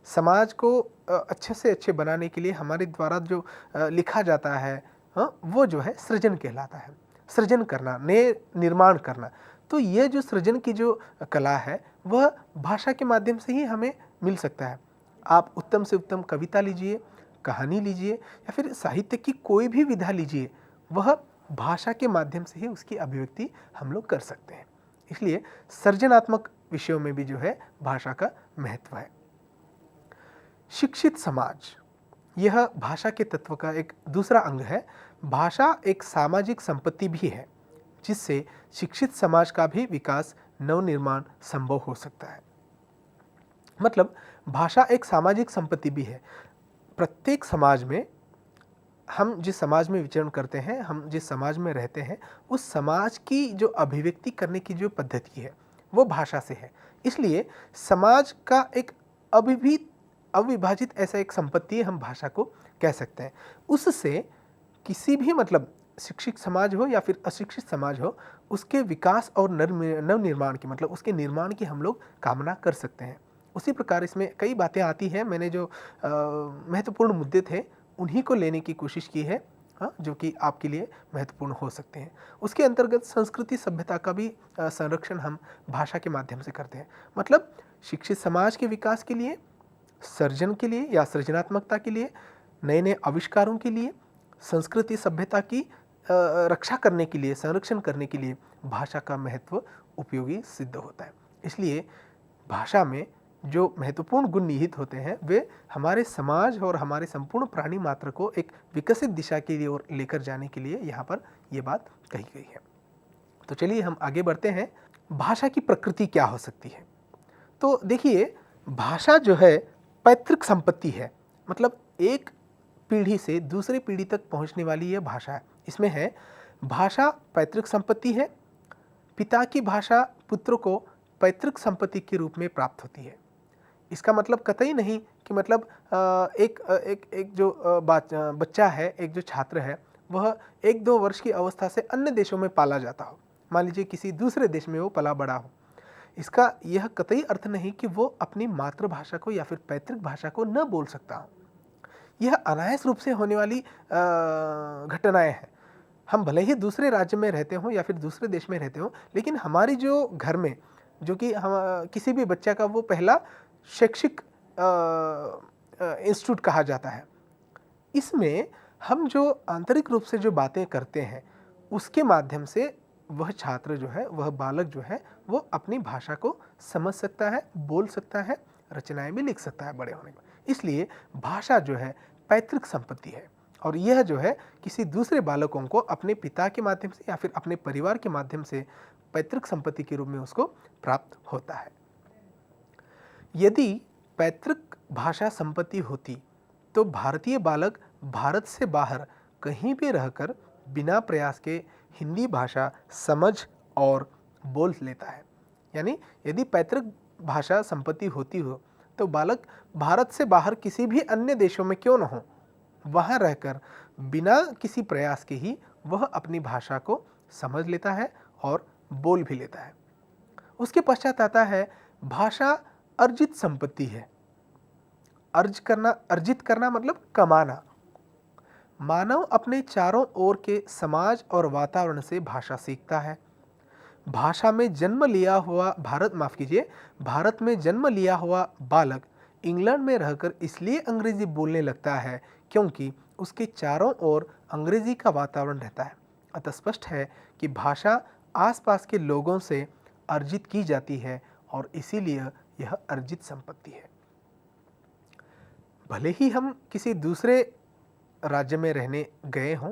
समाज को अच्छे से अच्छे बनाने के लिए हमारे द्वारा जो लिखा जाता है, वो जो है सृजन कहलाता है। सृजन करना, नए निर्माण करना। तो ये जो सृजन की जो कला है वह भाषा के माध्यम से ही हमें मिल सकता है। आप उत्तम से उत्तम कविता लीजिए, कहानी लीजिए या फिर साहित्य की कोई भी विधा लीजिए, वह भाषा के माध्यम से ही उसकी अभिव्यक्ति हम लोग कर सकते हैं। इसलिए सृजनात्मक विषयों में भी जो है भाषा का महत्व है। शिक्षित समाज, यह भाषा के तत्व का एक दूसरा अंग है। भाषा एक सामाजिक संपत्ति भी है, जिससे शिक्षित समाज का भी विकास, नवनिर्माण संभव हो सकता है। मतलब भाषा एक सामाजिक संपत्ति भी है। प्रत्येक समाज में, हम जिस समाज में विचरण करते हैं, हम जिस समाज में रहते हैं, उस समाज की जो अभिव्यक्ति करने की जो पद्धति है वो भाषा से है। इसलिए समाज का एक अविभाजित ऐसा एक संपत्ति हम भाषा को कह सकते हैं। उससे किसी भी, मतलब शिक्षित समाज हो या फिर अशिक्षित समाज हो, उसके विकास और नवनिर्माण की, मतलब उसके निर्माण की हम लोग कामना कर सकते हैं। उसी प्रकार इसमें कई बातें आती हैं। मैंने जो महत्वपूर्ण मुद्दे थे उन्हीं को लेने की कोशिश की है, जो कि आपके लिए महत्वपूर्ण हो सकते हैं। उसके अंतर्गत संस्कृति सभ्यता का भी संरक्षण हम भाषा के माध्यम से करते हैं। मतलब शिक्षित समाज के विकास के लिए, सर्जन के लिए या सृजनात्मकता के लिए, नए नए आविष्कारों के लिए, संस्कृति सभ्यता की रक्षा करने के लिए, संरक्षण करने के लिए भाषा का महत्व उपयोगी सिद्ध होता है। इसलिए भाषा में जो महत्वपूर्ण गुण निहित होते हैं वे हमारे समाज और हमारे संपूर्ण प्राणी मात्र को एक विकसित दिशा की ओर लेकर जाने के लिए यहाँ पर ये बात कही गई है। तो चलिए हम आगे बढ़ते हैं। भाषा की प्रकृति क्या हो सकती है? तो देखिए, भाषा जो है पैतृक संपत्ति है। मतलब एक पीढ़ी से दूसरी पीढ़ी तक पहुँचने वाली यह भाषा है। इसमें है भाषा पैतृक संपत्ति है। पिता की भाषा पुत्र को पैतृक संपत्ति के रूप में प्राप्त होती है। इसका मतलब कतई नहीं कि मतलब एक जो बच्चा है, एक जो छात्र है, वह 1-2 वर्ष की अवस्था से अन्य देशों में पाला जाता हो। मान लीजिए किसी दूसरे देश में वो पला बड़ा हो। इसका यह कतई अर्थ नहीं कि वो अपनी मातृभाषा को या फिर पैतृक भाषा को न बोल सकता हो। यह अनायास रूप से होने वाली घटनाएं हैं। हम भले ही दूसरे राज्य में रहते हों या फिर दूसरे देश में रहते हों, लेकिन हमारी जो घर में जो कि हम किसी भी बच्चा का वो पहला शैक्षिक इंस्टीट्यूट कहा जाता है, इसमें हम जो आंतरिक रूप से जो बातें करते हैं उसके माध्यम से वह छात्र जो है, वह बालक जो है, वो अपनी भाषा को समझ सकता है, बोल सकता है, रचनाएं भी लिख सकता है बड़े होने पर। इसलिए भाषा जो है पैतृक संपत्ति है। और यह जो है किसी दूसरे बालकों को अपने पिता के माध्यम से या फिर अपने परिवार के माध्यम से पैतृक संपत्ति के रूप में उसको प्राप्त होता है। यदि पैतृक भाषा संपत्ति होती तो भारतीय बालक भारत से बाहर कहीं भी रहकर बिना प्रयास के हिंदी भाषा समझ और बोल लेता है। यानी यदि पैतृक भाषा संपत्ति होती हो तो बालक भारत से बाहर किसी भी अन्य देशों में क्यों न हो, वहाँ रहकर बिना किसी प्रयास के ही वह अपनी भाषा को समझ लेता है और बोल भी लेता है। उसके पश्चात आता है भाषा अर्जित संपत्ति है। अर्जित करना मतलब कमाना। मानव अपने चारों ओर के समाज और वातावरण से भाषा सीखता है। भारत में जन्म लिया हुआ बालक इंग्लैंड में रहकर इसलिए अंग्रेजी बोलने लगता है क्योंकि उसके चारों ओर अंग्रेजी का वातावरण रहता है। अतः स्पष्ट है कि भाषा आसपास के लोगों से अर्जित की जाती है और इसीलिए यह अर्जित संपत्ति है। भले ही हम किसी दूसरे राज्य में रहने गए हों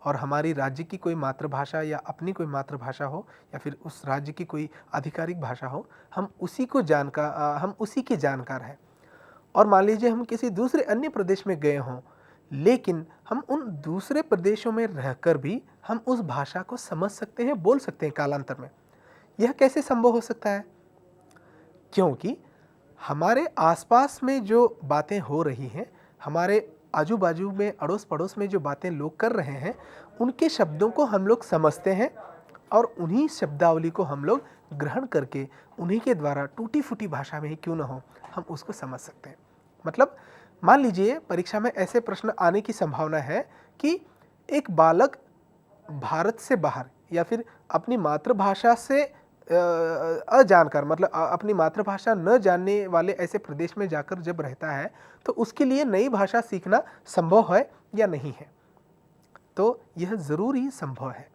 और हमारी राज्य की कोई मातृभाषा या अपनी कोई मातृभाषा हो या फिर उस राज्य की कोई आधिकारिक भाषा हो, हम उसी के जानकार हैं। और मान लीजिए हम किसी दूसरे अन्य प्रदेश में गए हों, लेकिन हम उन दूसरे प्रदेशों में रहकर भी हम उस भाषा को समझ सकते हैं, बोल सकते हैं कालांतर में। यह कैसे संभव हो सकता है? क्योंकि हमारे आसपास में जो बातें हो रही हैं, हमारे आजू बाजू में अड़ोस पड़ोस में जो बातें लोग कर रहे हैं, उनके शब्दों को हम लोग समझते हैं और उन्हीं शब्दावली को हम लोग ग्रहण करके उन्हीं के द्वारा टूटी फूटी भाषा में ही क्यों ना हो, हम उसको समझ सकते हैं। मतलब मान लीजिए परीक्षा में ऐसे प्रश्न आने की संभावना है कि एक बालक भारत से बाहर या फिर अपनी मातृभाषा से अजानकर, मतलब अपनी मातृभाषा न जानने वाले ऐसे प्रदेश में जाकर जब रहता है तो उसके लिए नई भाषा सीखना संभव है या नहीं है? तो यह ज़रूर ही संभव है,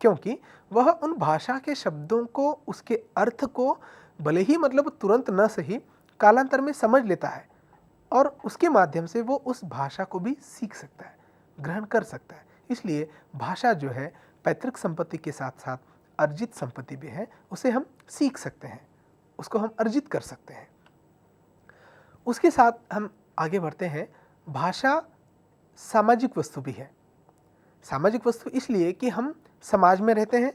क्योंकि वह उन भाषा के शब्दों को, उसके अर्थ को भले ही मतलब तुरंत न सही कालांतर में समझ लेता है और उसके माध्यम से वो उस भाषा को भी सीख सकता है, ग्रहण कर सकता है। इसलिए भाषा जो है पैतृक संपत्ति के साथ साथ अर्जित संपत्ति भी है, उसे हम सीख सकते हैं, उसको हम अर्जित कर सकते हैं। उसके साथ हम आगे बढ़ते हैं। भाषा सामाजिक वस्तु भी है। सामाजिक वस्तु इसलिए कि हम समाज में रहते हैं,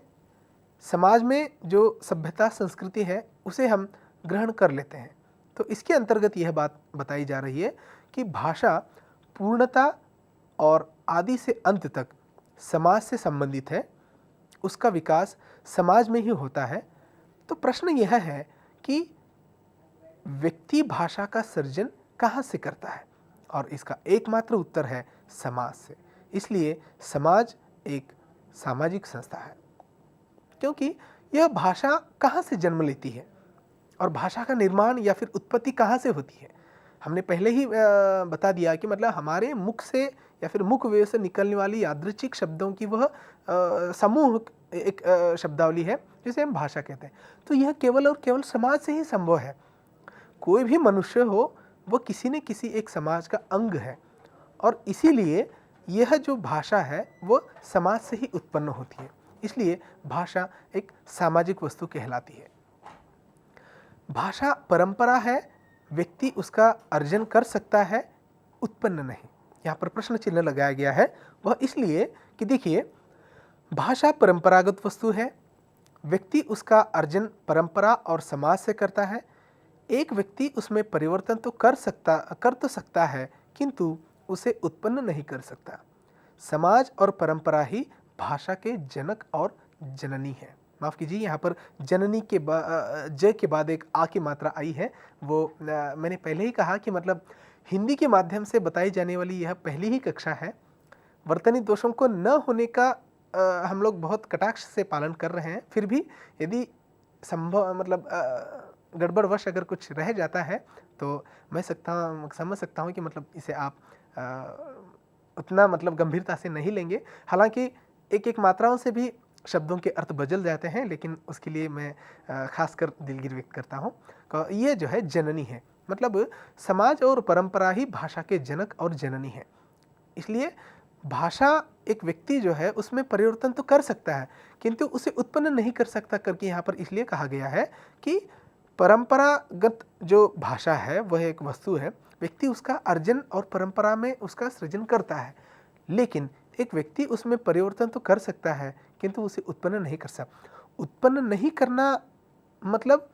समाज में जो सभ्यता संस्कृति है उसे हम ग्रहण कर लेते हैं। तो इसके अंतर्गत यह बात बताई जा रही है कि भाषा पूर्णता और आदि से अंत तक समाज से संबंधित है, उसका विकास समाज में ही होता है। तो प्रश्न यह है कि व्यक्ति भाषा का सृजन कहाँ से करता है, और इसका एकमात्र उत्तर है समाज से। इसलिए समाज एक सामाजिक संस्था है, क्योंकि यह भाषा कहाँ से जन्म लेती है और भाषा का निर्माण या फिर उत्पत्ति कहाँ से होती है। हमने पहले ही बता दिया कि मतलब हमारे मुख से या फिर मुख वेव से निकलने वाली यादृच्छिक शब्दों की वह समूह एक शब्दावली है जिसे हम भाषा कहते हैं। तो यह केवल और केवल समाज से ही संभव है। कोई भी मनुष्य हो वो किसी न किसी एक समाज का अंग है, और इसीलिए यह जो भाषा है वो समाज से ही उत्पन्न होती है। इसलिए भाषा एक सामाजिक वस्तु कहलाती है। भाषा परंपरा है, व्यक्ति उसका अर्जन कर सकता है, उत्पन्न नहीं। यहाँ पर प्रश्न चिन्ह लगाया गया है, वह इसलिए कि देखिए भाषा परंपरागत वस्तु है, व्यक्ति उसका अर्जन परंपरा और समाज से करता है। एक व्यक्ति उसमें परिवर्तन तो कर सकता है, किंतु उसे उत्पन्न नहीं कर सकता। समाज और परंपरा ही भाषा के जनक और जननी है। माफ़ कीजिए, यहाँ पर जननी के ज के बाद एक आ की मात्रा आई है। वो मैंने पहले ही कहा कि मतलब हिंदी के माध्यम से बताई जाने वाली यह पहली ही कक्षा है। वर्तनी दोषों को न होने का हम लोग बहुत कटाक्ष से पालन कर रहे हैं। फिर भी यदि संभव मतलब गड़बड़वश अगर कुछ रह जाता है तो मैं समझ सकता हूँ कि मतलब इसे आप उतना मतलब गंभीरता से नहीं लेंगे। हालांकि एक एक मात्राओं से भी शब्दों के अर्थ बदल जाते हैं, लेकिन उसके लिए मैं खासकर दिलगिरी व्यक्त करता हूँ। ये जो है जननी है, मतलब समाज और परंपरा ही भाषा के जनक और जननी है। इसलिए भाषा एक व्यक्ति जो है उसमें परिवर्तन तो कर सकता है, किंतु उसे उत्पन्न नहीं कर सकता करके यहाँ पर इसलिए कहा गया है कि परंपरागत जो भाषा है वह एक वस्तु है, व्यक्ति उसका अर्जन और परंपरा में उसका सृजन करता है, लेकिन एक व्यक्ति उसमें परिवर्तन तो कर सकता है किंतु उसे उत्पन्न नहीं कर सकता। उत्पन्न नहीं करना मतलब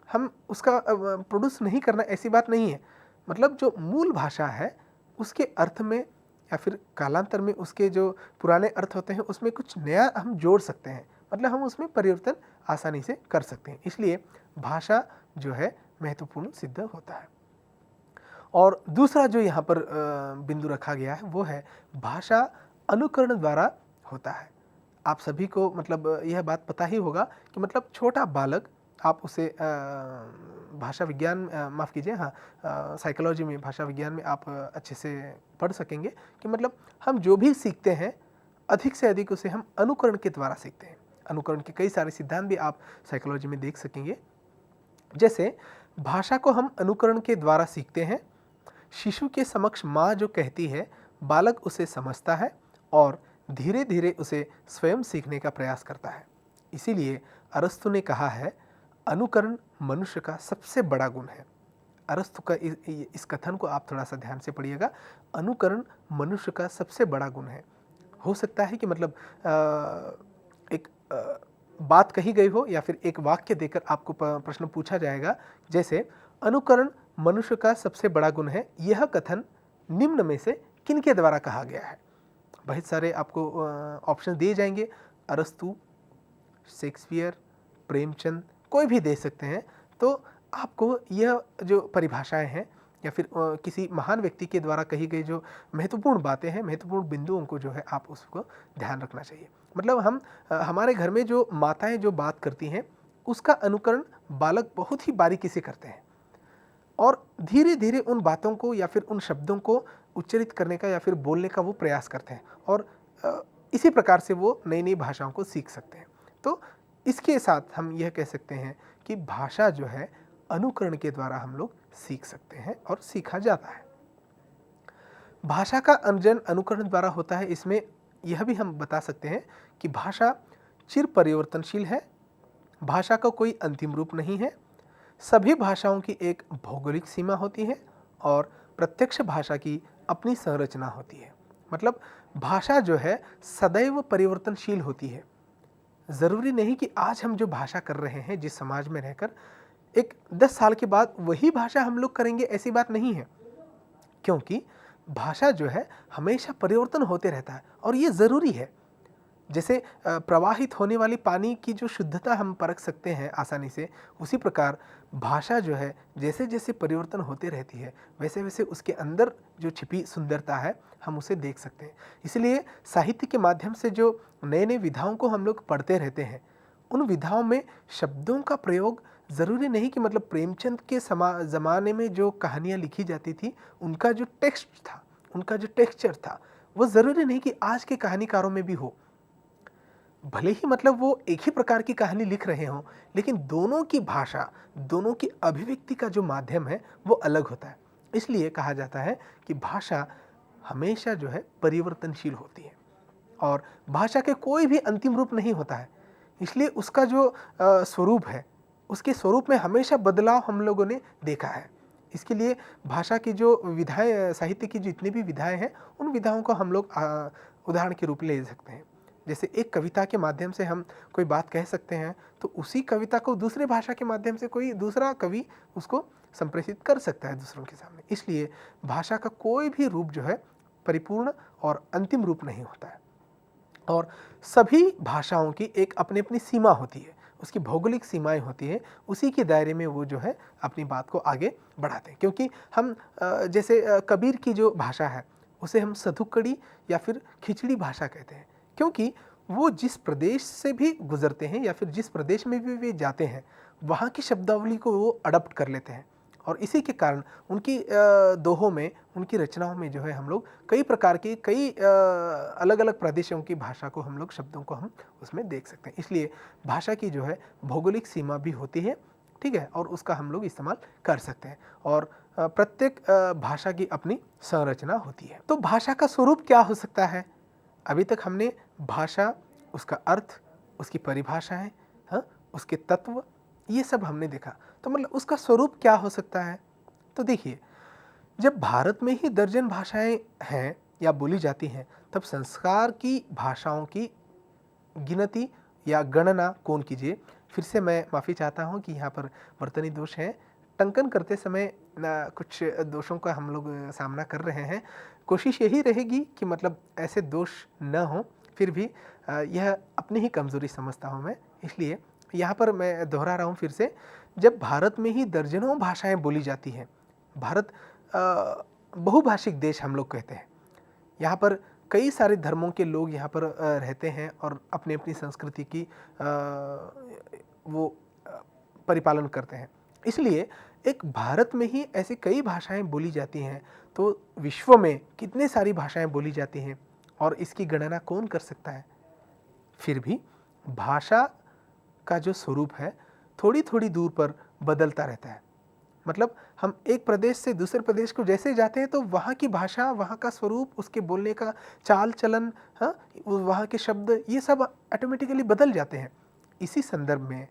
हम उसका प्रोड्यूस नहीं करना, ऐसी बात नहीं है। मतलब जो मूल भाषा है उसके अर्थ में या फिर कालांतर में उसके जो पुराने अर्थ होते हैं उसमें कुछ नया हम जोड़ सकते हैं, मतलब हम उसमें परिवर्तन आसानी से कर सकते हैं। इसलिए भाषा जो है महत्वपूर्ण सिद्ध होता है। और दूसरा जो यहाँ पर बिंदु रखा गया है वो है भाषा अनुकरण द्वारा होता है। आप सभी को मतलब यह बात पता ही होगा कि मतलब छोटा बालक आप उसे भाषा विज्ञान माफ़ कीजिए, हाँ, साइकोलॉजी में, भाषा विज्ञान में आप अच्छे से पढ़ सकेंगे कि मतलब हम जो भी सीखते हैं अधिक से अधिक उसे हम अनुकरण के द्वारा सीखते हैं। अनुकरण के कई सारे सिद्धांत भी आप साइकोलॉजी में देख सकेंगे। जैसे भाषा को हम अनुकरण के द्वारा सीखते हैं। शिशु के समक्ष माँ जो कहती है बालक उसे समझता है और धीरे धीरे उसे स्वयं सीखने का प्रयास करता है। इसीलिए अरस्तु ने कहा है अनुकरण मनुष्य का सबसे बड़ा गुण है। अरस्तु का इस कथन को आप थोड़ा सा ध्यान से पढ़िएगा। अनुकरण मनुष्य का सबसे बड़ा गुण है। हो सकता है कि मतलब एक बात कही गई हो या फिर एक वाक्य देकर आपको प्रश्न पूछा जाएगा, जैसे अनुकरण मनुष्य का सबसे बड़ा गुण है, यह कथन निम्न में से किनके द्वारा कहा गया है। बहुत सारे आपको ऑप्शन दिए जाएंगे, अरस्तु, शेक्सपियर, प्रेमचंद, कोई भी दे सकते हैं। तो आपको यह जो परिभाषाएं हैं या फिर किसी महान व्यक्ति के द्वारा कही गई जो महत्वपूर्ण बातें हैं, महत्वपूर्ण बिंदुओं को जो है आप उसको ध्यान रखना चाहिए। मतलब हम हमारे घर में जो माताएं जो बात करती हैं उसका अनुकरण बालक बहुत ही बारीकी से करते हैं और धीरे धीरे उन बातों को या फिर उन शब्दों को उच्चरित करने का या फिर बोलने का वो प्रयास करते हैं और इसी प्रकार से वो नई नई भाषाओं को सीख सकते हैं। तो इसके साथ हम यह कह सकते हैं कि भाषा जो है अनुकरण के द्वारा हम लोग सीख सकते हैं और सीखा जाता है। भाषा का अर्जन अनुकरण द्वारा होता है। इसमें यह भी हम बता सकते हैं कि भाषा चिर परिवर्तनशील है, भाषा का कोई अंतिम रूप नहीं है, सभी भाषाओं की एक भौगोलिक सीमा होती है और प्रत्यक्ष भाषा की अपनी संरचना होती है। मतलब भाषा जो है सदैव परिवर्तनशील होती है। ज़रूरी नहीं कि आज हम जो भाषा कर रहे हैं जिस समाज में रहकर एक 10 साल के बाद वही भाषा हम लोग करेंगे, ऐसी बात नहीं है, क्योंकि भाषा जो है हमेशा परिवर्तन होते रहता है और ये ज़रूरी है। जैसे प्रवाहित होने वाली पानी की जो शुद्धता हम परख सकते हैं आसानी से, उसी प्रकार भाषा जो है जैसे जैसे परिवर्तन होते रहती है वैसे वैसे उसके अंदर जो छिपी सुंदरता है हम उसे देख सकते हैं। इसलिए साहित्य के माध्यम से जो नए नए विधाओं को हम लोग पढ़ते रहते हैं, उन विधाओं में शब्दों का प्रयोग ज़रूरी नहीं कि मतलब प्रेमचंद के ज़माने में जो कहानियाँ लिखी जाती थी उनका जो टेक्स्ट था, उनका जो टेक्सचर था, वो ज़रूरी नहीं कि आज के कहानीकारों में भी हो। भले ही मतलब वो एक ही प्रकार की कहानी लिख रहे हों, लेकिन दोनों की भाषा, दोनों की अभिव्यक्ति का जो माध्यम है वो अलग होता है। इसलिए कहा जाता है कि भाषा हमेशा जो है परिवर्तनशील होती है और भाषा के कोई भी अंतिम रूप नहीं होता है। इसलिए उसका जो स्वरूप है, उसके स्वरूप में हमेशा बदलाव हम लोगों ने देखा है। इसके लिए भाषा की जो विधाएं, साहित्य की जितनी भी विधाएं हैं, उन विधाओं को हम लोग उदाहरण के रूप में ले सकते हैं। जैसे एक कविता के माध्यम से हम कोई बात कह सकते हैं, तो उसी कविता को दूसरे भाषा के माध्यम से कोई दूसरा कवि उसको संप्रेषित कर सकता है दूसरों के सामने। इसलिए भाषा का कोई भी रूप जो है परिपूर्ण और अंतिम रूप नहीं होता है और सभी भाषाओं की एक अपनी अपनी सीमा होती है, उसकी भौगोलिक सीमाएं होती हैं, उसी के दायरे में वो जो है अपनी बात को आगे बढ़ाते हैं। क्योंकि हम जैसे कबीर की जो भाषा है उसे हम सधुकड़ी या फिर खिचड़ी भाषा कहते हैं, क्योंकि वो जिस प्रदेश से भी गुजरते हैं या फिर जिस प्रदेश में भी वे जाते हैं वहाँ की शब्दावली को वो अडॉप्ट कर लेते हैं और इसी के कारण उनकी दोहों में, उनकी रचनाओं में जो है हम लोग कई प्रकार की कई अलग अलग प्रदेशों की भाषा को हम लोग शब्दों को हम उसमें देख सकते हैं। इसलिए भाषा की जो है भौगोलिक सीमा भी होती है ठीक है, और उसका हम लोग इस्तेमाल कर सकते हैं। और प्रत्येक भाषा की अपनी संरचना होती है। तो भाषा का स्वरूप क्या हो सकता है? अभी तक हमने भाषा, उसका अर्थ, उसकी परिभाषाएं, हाँ, उसके तत्व, ये सब हमने देखा। तो मतलब उसका स्वरूप क्या हो सकता है? तो देखिए, जब भारत में ही दर्जन भाषाएं हैं या बोली जाती हैं, तब संस्कार की भाषाओं की गिनती या गणना कौन कीजिए? फिर से मैं माफ़ी चाहता हूँ कि यहाँ पर वर्तनी दोष है। टंकन करते समय कुछ दोषों का हम लोग सामना कर रहे हैं। कोशिश यही रहेगी कि मतलब ऐसे दोष न हों, फिर भी यह अपनी ही कमज़ोरी समझता हूँ मैं। इसलिए यहाँ पर मैं दोहरा रहा हूँ फिर से, जब भारत में ही दर्जनों भाषाएँ बोली जाती हैं, भारत बहुभाषिक देश हम लोग कहते हैं। यहाँ पर कई सारे धर्मों के लोग यहाँ पर रहते हैं और अपनी अपनी संस्कृति की वो परिपालन करते हैं। इसलिए एक भारत में ही ऐसी कई भाषाएं बोली जाती हैं, तो विश्व में कितने सारी भाषाएं बोली जाती हैं और इसकी गणना कौन कर सकता है? फिर भी भाषा का जो स्वरूप है थोड़ी थोड़ी दूर पर बदलता रहता है। मतलब हम एक प्रदेश से दूसरे प्रदेश को जैसे जाते हैं तो वहाँ की भाषा, वहाँ का स्वरूप, उसके बोलने का चाल चलन, हाँ, वहाँ के शब्द, ये सब ऑटोमेटिकली बदल जाते हैं। इसी संदर्भ में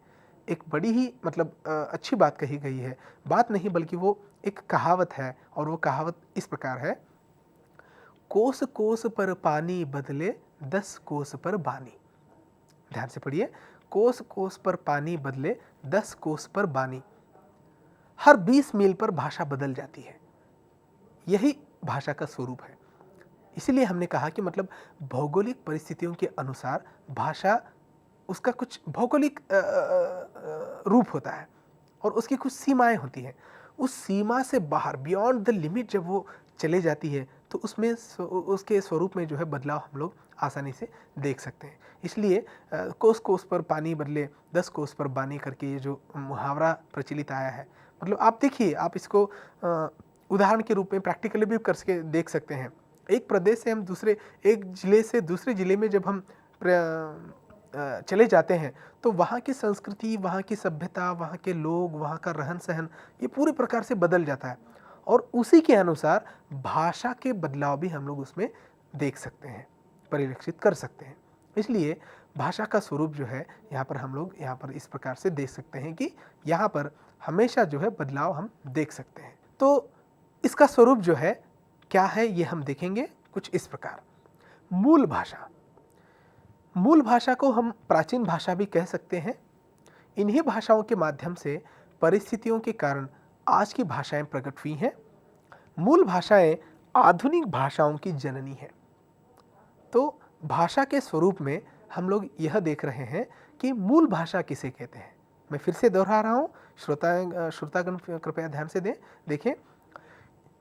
एक बड़ी ही मतलब अच्छी बात कही गई है। बात नहीं बल्कि वो एक कहावत है, और वो कहावत इस प्रकार है, कोस कोस पर पानी बदले 10 कोस पर बानी। ध्यान से पढ़िए, कोस कोस पर पानी बदले 10 कोस पर बानी। हर 20 मील पर भाषा बदल जाती है। यही भाषा का स्वरूप है। इसीलिए हमने कहा कि मतलब भौगोलिक परिस्थितियों के अनुसार भाषा, उसका कुछ भौगोलिक रूप होता है और उसकी कुछ सीमाएं होती हैं। उस सीमा से बाहर, बियॉन्ड द लिमिट, जब वो चले जाती है तो उसमें उसके स्वरूप में जो है बदलाव हम लोग आसानी से देख सकते हैं। इसलिए कोस कोस पर पानी बदले 10 कोस पर बानी करके ये जो मुहावरा प्रचलित आया है, मतलब आप देखिए, आप इसको उदाहरण के रूप में प्रैक्टिकली भी करके देख सकते हैं। एक प्रदेश से हम दूसरे, एक ज़िले से दूसरे ज़िले में जब हम चले जाते हैं तो वहाँ की संस्कृति, वहाँ की सभ्यता, वहाँ के लोग, वहाँ का रहन सहन, ये पूरे प्रकार से बदल जाता है और उसी के अनुसार भाषा के बदलाव भी हम लोग उसमें देख सकते हैं, परिलक्षित कर सकते हैं। इसलिए भाषा का स्वरूप जो है यहाँ पर हम लोग यहाँ पर इस प्रकार से देख सकते हैं कि यहाँ पर हमेशा जो है बदलाव हम देख सकते हैं। तो इसका स्वरूप जो है क्या है, ये हम देखेंगे कुछ इस प्रकार। मूल भाषा, मूल भाषा को हम प्राचीन भाषा भी कह सकते हैं। इन्हीं भाषाओं के माध्यम से परिस्थितियों के कारण आज की भाषाएं प्रकट हुई हैं। मूल भाषाएं आधुनिक भाषाओं की जननी है। तो भाषा के स्वरूप में हम लोग यह देख रहे हैं कि मूल भाषा किसे कहते हैं। मैं फिर से दोहरा रहा हूँ, श्रोतागण कृपया ध्यान से देखें।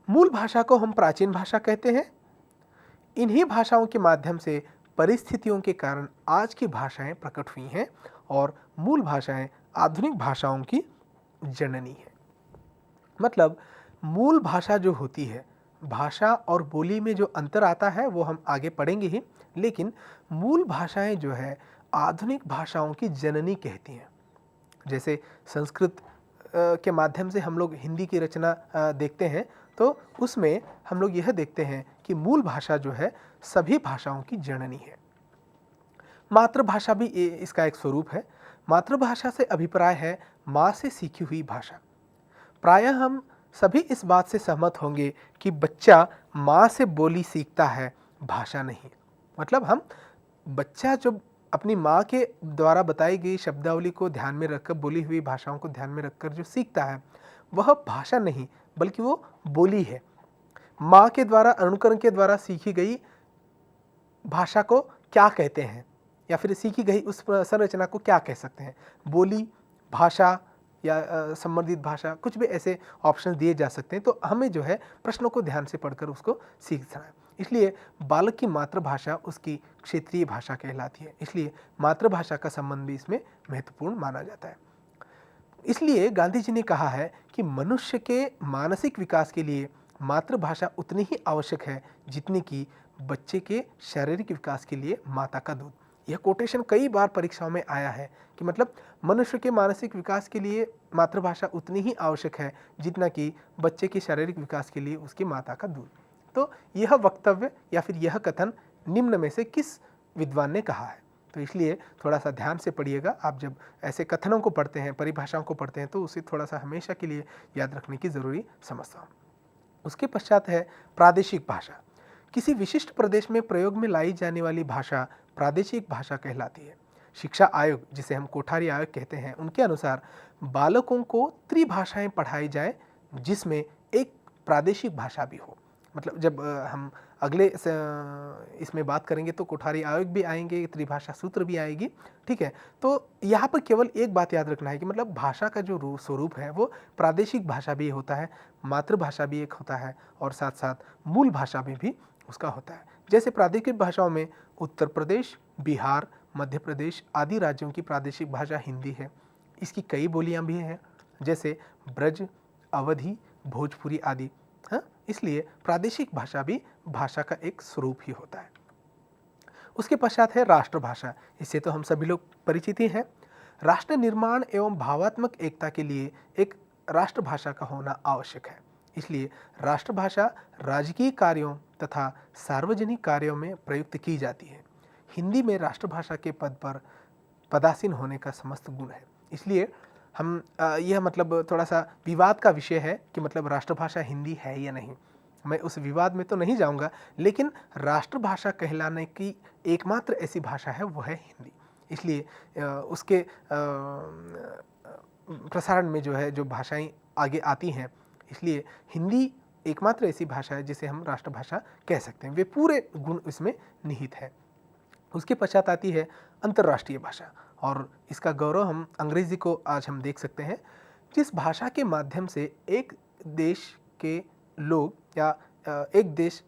मूल भाषा को हम प्राचीन भाषा कहते हैं। इन्हीं भाषाओं के माध्यम से परिस्थितियों के कारण आज की भाषाएं प्रकट हुई हैं और मूल भाषाएं आधुनिक भाषाओं की जननी है। मतलब मूल भाषा जो होती है, भाषा और बोली में जो अंतर आता है वो हम आगे पढ़ेंगे ही, लेकिन मूल भाषाएं जो है आधुनिक भाषाओं की जननी कहती हैं। जैसे संस्कृत के माध्यम से हम लोग हिंदी की रचना देखते हैं, तो उसमें हम लोग यह देखते हैं कि मूल भाषा जो है सभी भाषाओं की जननी है। मातृभाषा भी इसका एक स्वरूप है। मातृभाषा से अभिप्राय है माँ से सीखी हुई भाषा। प्रायः हम सभी इस बात से सहमत होंगे कि बच्चा माँ से बोली सीखता है, भाषा नहीं। मतलब हम बच्चा जब अपनी माँ के द्वारा बताई गई शब्दावली को ध्यान में रखकर, बोली हुई भाषाओं को ध्यान में रखकर जो सीखता है, वह भाषा नहीं बल्कि वो बोली है। माँ के द्वारा, अनुकरण के द्वारा सीखी गई भाषा को क्या कहते हैं, या फिर सीखी गई उस संरचना को क्या कह सकते हैं? बोली, भाषा या संबंधित भाषा, कुछ भी ऐसे ऑप्शन दिए जा सकते हैं। तो हमें जो है प्रश्नों को ध्यान से पढ़कर उसको सीखना है। इसलिए बालक की मातृभाषा उसकी क्षेत्रीय भाषा कहलाती है। इसलिए मातृभाषा का संबंध भी इसमें महत्वपूर्ण माना जाता है। इसलिए गांधी जी ने कहा है कि मनुष्य के मानसिक विकास के लिए मातृभाषा उतनी ही आवश्यक है जितनी कि बच्चे के शारीरिक विकास के लिए माता का दूध। यह कोटेशन कई बार परीक्षाओं में आया है कि मतलब मनुष्य के मानसिक विकास के लिए मातृभाषा उतनी ही आवश्यक है जितना कि बच्चे के शारीरिक विकास के लिए उसकी माता का दूध। तो यह वक्तव्य या फिर यह कथन निम्न में से किस विद्वान ने कहा है? तो इसलिए थोड़ा सा ध्यान से पढ़िएगा। आप जब ऐसे कथनों को पढ़ते हैं, परिभाषाओं को पढ़ते हैं, तो उसे थोड़ा सा हमेशा के लिए याद रखने की ज़रूरी समझता हूँ। उसके पश्चात है प्रादेशिक भाषा। किसी विशिष्ट प्रदेश में प्रयोग में लाई जाने वाली भाषा प्रादेशिक भाषा कहलाती है। शिक्षा आयोग, जिसे हम कोठारी आयोग कहते हैं, उनके अनुसार बालकों को त्रिभाषाएं पढ़ाई जाए जिसमें एक प्रादेशिक भाषा भी हो। मतलब जब हम अगले इसमें बात करेंगे तो कोठारी आयोग भी आएंगे, त्रिभाषा सूत्र भी आएगी, ठीक है। तो यहाँ पर केवल एक बात याद रखना है कि मतलब भाषा का जो स्वरूप है वो प्रादेशिक भाषा भी होता है, मातृभाषा भी एक होता है और साथ साथ मूल भाषा में भी उसका होता है। जैसे प्रादेशिक भाषाओं में उत्तर प्रदेश, बिहार, मध्य प्रदेश आदि राज्यों की प्रादेशिक भाषा हिंदी है। इसकी कई बोलियां भी हैं, जैसे ब्रज, अवधी, भोजपुरी आदि। हाँ, इसलिए प्रादेशिक भाषा भी भाषा का एक स्वरूप ही होता है। उसके पश्चात है राष्ट्रभाषा। इससे तो हम सभी लोग परिचित ही हैं। राष्ट्र निर्माण एवं भावात्मक एकता के लिए एक राष्ट्रभाषा का होना आवश्यक है। इसलिए राष्ट्रभाषा राजकीय कार्यों तथा सार्वजनिक कार्यों में प्रयुक्त की जाती है। हिंदी में राष्ट्रभाषा के पद पर पदासीन होने का समस्त गुण है। इसलिए हम यह मतलब थोड़ा सा विवाद का विषय है कि मतलब राष्ट्रभाषा हिंदी है या नहीं। मैं उस विवाद में तो नहीं जाऊंगा, लेकिन राष्ट्रभाषा कहलाने की एकमात्र ऐसी भाषा है वो है हिंदी। इसलिए उसके प्रसारण में जो है जो भाषाएं आगे आती हैं, इसलिए हिंदी एकमात्र ऐसी भाषा है जिसे हम राष्ट्रभाषा कह सकते हैं। वे पूरे गुण इसमें निहित है। उसके पश्चात आती है अंतर्राष्ट्रीय भाषा, और इसका गौरव हम अंग्रेजी को आज हम देख सकते हैं। जिस भाषा के माध्यम से एक देश के लोग या एक देश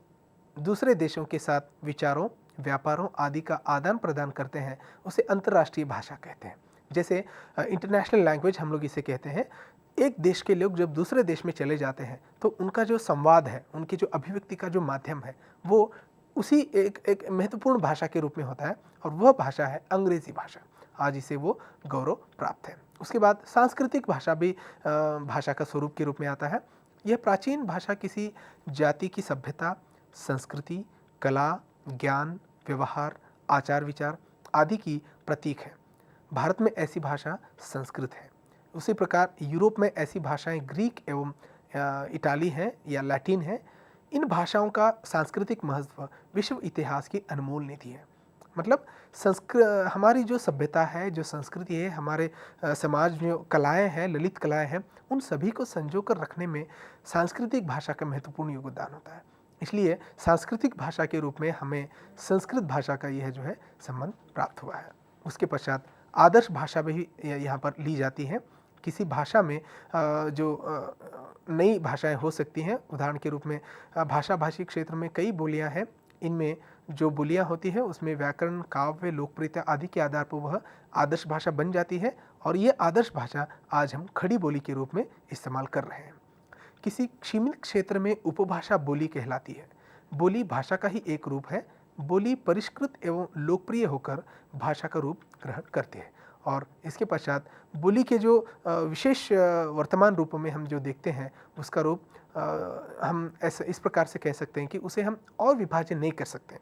दूसरे देशों के साथ विचारों, व्यापारों आदि का आदान प्रदान करते हैं, उसे अंतर्राष्ट्रीय भाषा कहते हैं। जैसे इंटरनेशनल लैंग्वेज हम लोग इसे कहते हैं। एक देश के लोग जब दूसरे देश में चले जाते हैं तो उनका जो संवाद है, उनकी जो अभिव्यक्ति का जो माध्यम है, वो उसी एक महत्वपूर्ण भाषा के रूप में होता है, और वह भाषा है अंग्रेजी भाषा। आज इसे वो गौरव प्राप्त है। उसके बाद सांस्कृतिक भाषा भी भाषा का स्वरूप के रूप में आता है। यह प्राचीन भाषा किसी जाति की सभ्यता, संस्कृति, कला, ज्ञान, व्यवहार, आचार विचार आदि की प्रतीक है। भारत में ऐसी भाषा संस्कृत है। उसी प्रकार यूरोप में ऐसी भाषाएं ग्रीक एवं इटाली हैं या लैटिन है। इन भाषाओं का सांस्कृतिक महत्व विश्व इतिहास की अनमोल निधि है। मतलब हमारी जो सभ्यता है, जो संस्कृति है, हमारे समाज में कलाएं हैं, ललित कलाएं हैं, उन सभी को संजो कर रखने में सांस्कृतिक भाषा का महत्वपूर्ण योगदान होता है। इसलिए सांस्कृतिक भाषा के रूप में हमें संस्कृत भाषा का यह जो है संबंध प्राप्त हुआ है। उसके पश्चात आदर्श भाषा भी यहाँ पर ली जाती है। किसी भाषा में जो नई भाषाएं हो सकती हैं, उदाहरण के रूप में भाषा भाषी क्षेत्र में कई बोलियां हैं। इनमें जो बोलियां होती है उसमें व्याकरण, काव्य, लोकप्रियता आदि के आधार पर वह आदर्श भाषा बन जाती है, और ये आदर्श भाषा आज हम खड़ी बोली के रूप में इस्तेमाल कर रहे हैं। किसी सीमित क्षेत्र में उपभाषा बोली कहलाती है। बोली भाषा का ही एक रूप है। बोली परिष्कृत एवं लोकप्रिय होकर भाषा का रूप ग्रहण करती है। और इसके पश्चात बोली के जो विशेष वर्तमान रूपों में हम जो देखते हैं, उसका रूप हम ऐसे इस प्रकार से कह सकते हैं कि उसे हम और विभाजन नहीं कर सकते।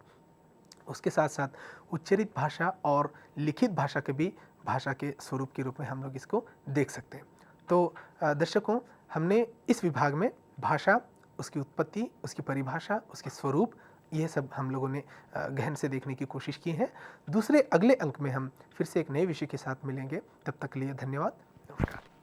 उसके साथ साथ उच्चरित भाषा और लिखित भाषा के भी भाषा के स्वरूप के रूप में हम लोग इसको देख सकते हैं। तो दर्शकों, हमने इस विभाग में भाषा, उसकी उत्पत्ति, उसकी परिभाषा, उसके स्वरूप, यह सब हम लोगों ने गहन से देखने की कोशिश की है। दूसरे अगले अंक में हम फिर से एक नए विषय के साथ मिलेंगे। तब तक के लिए धन्यवाद, नमस्कार।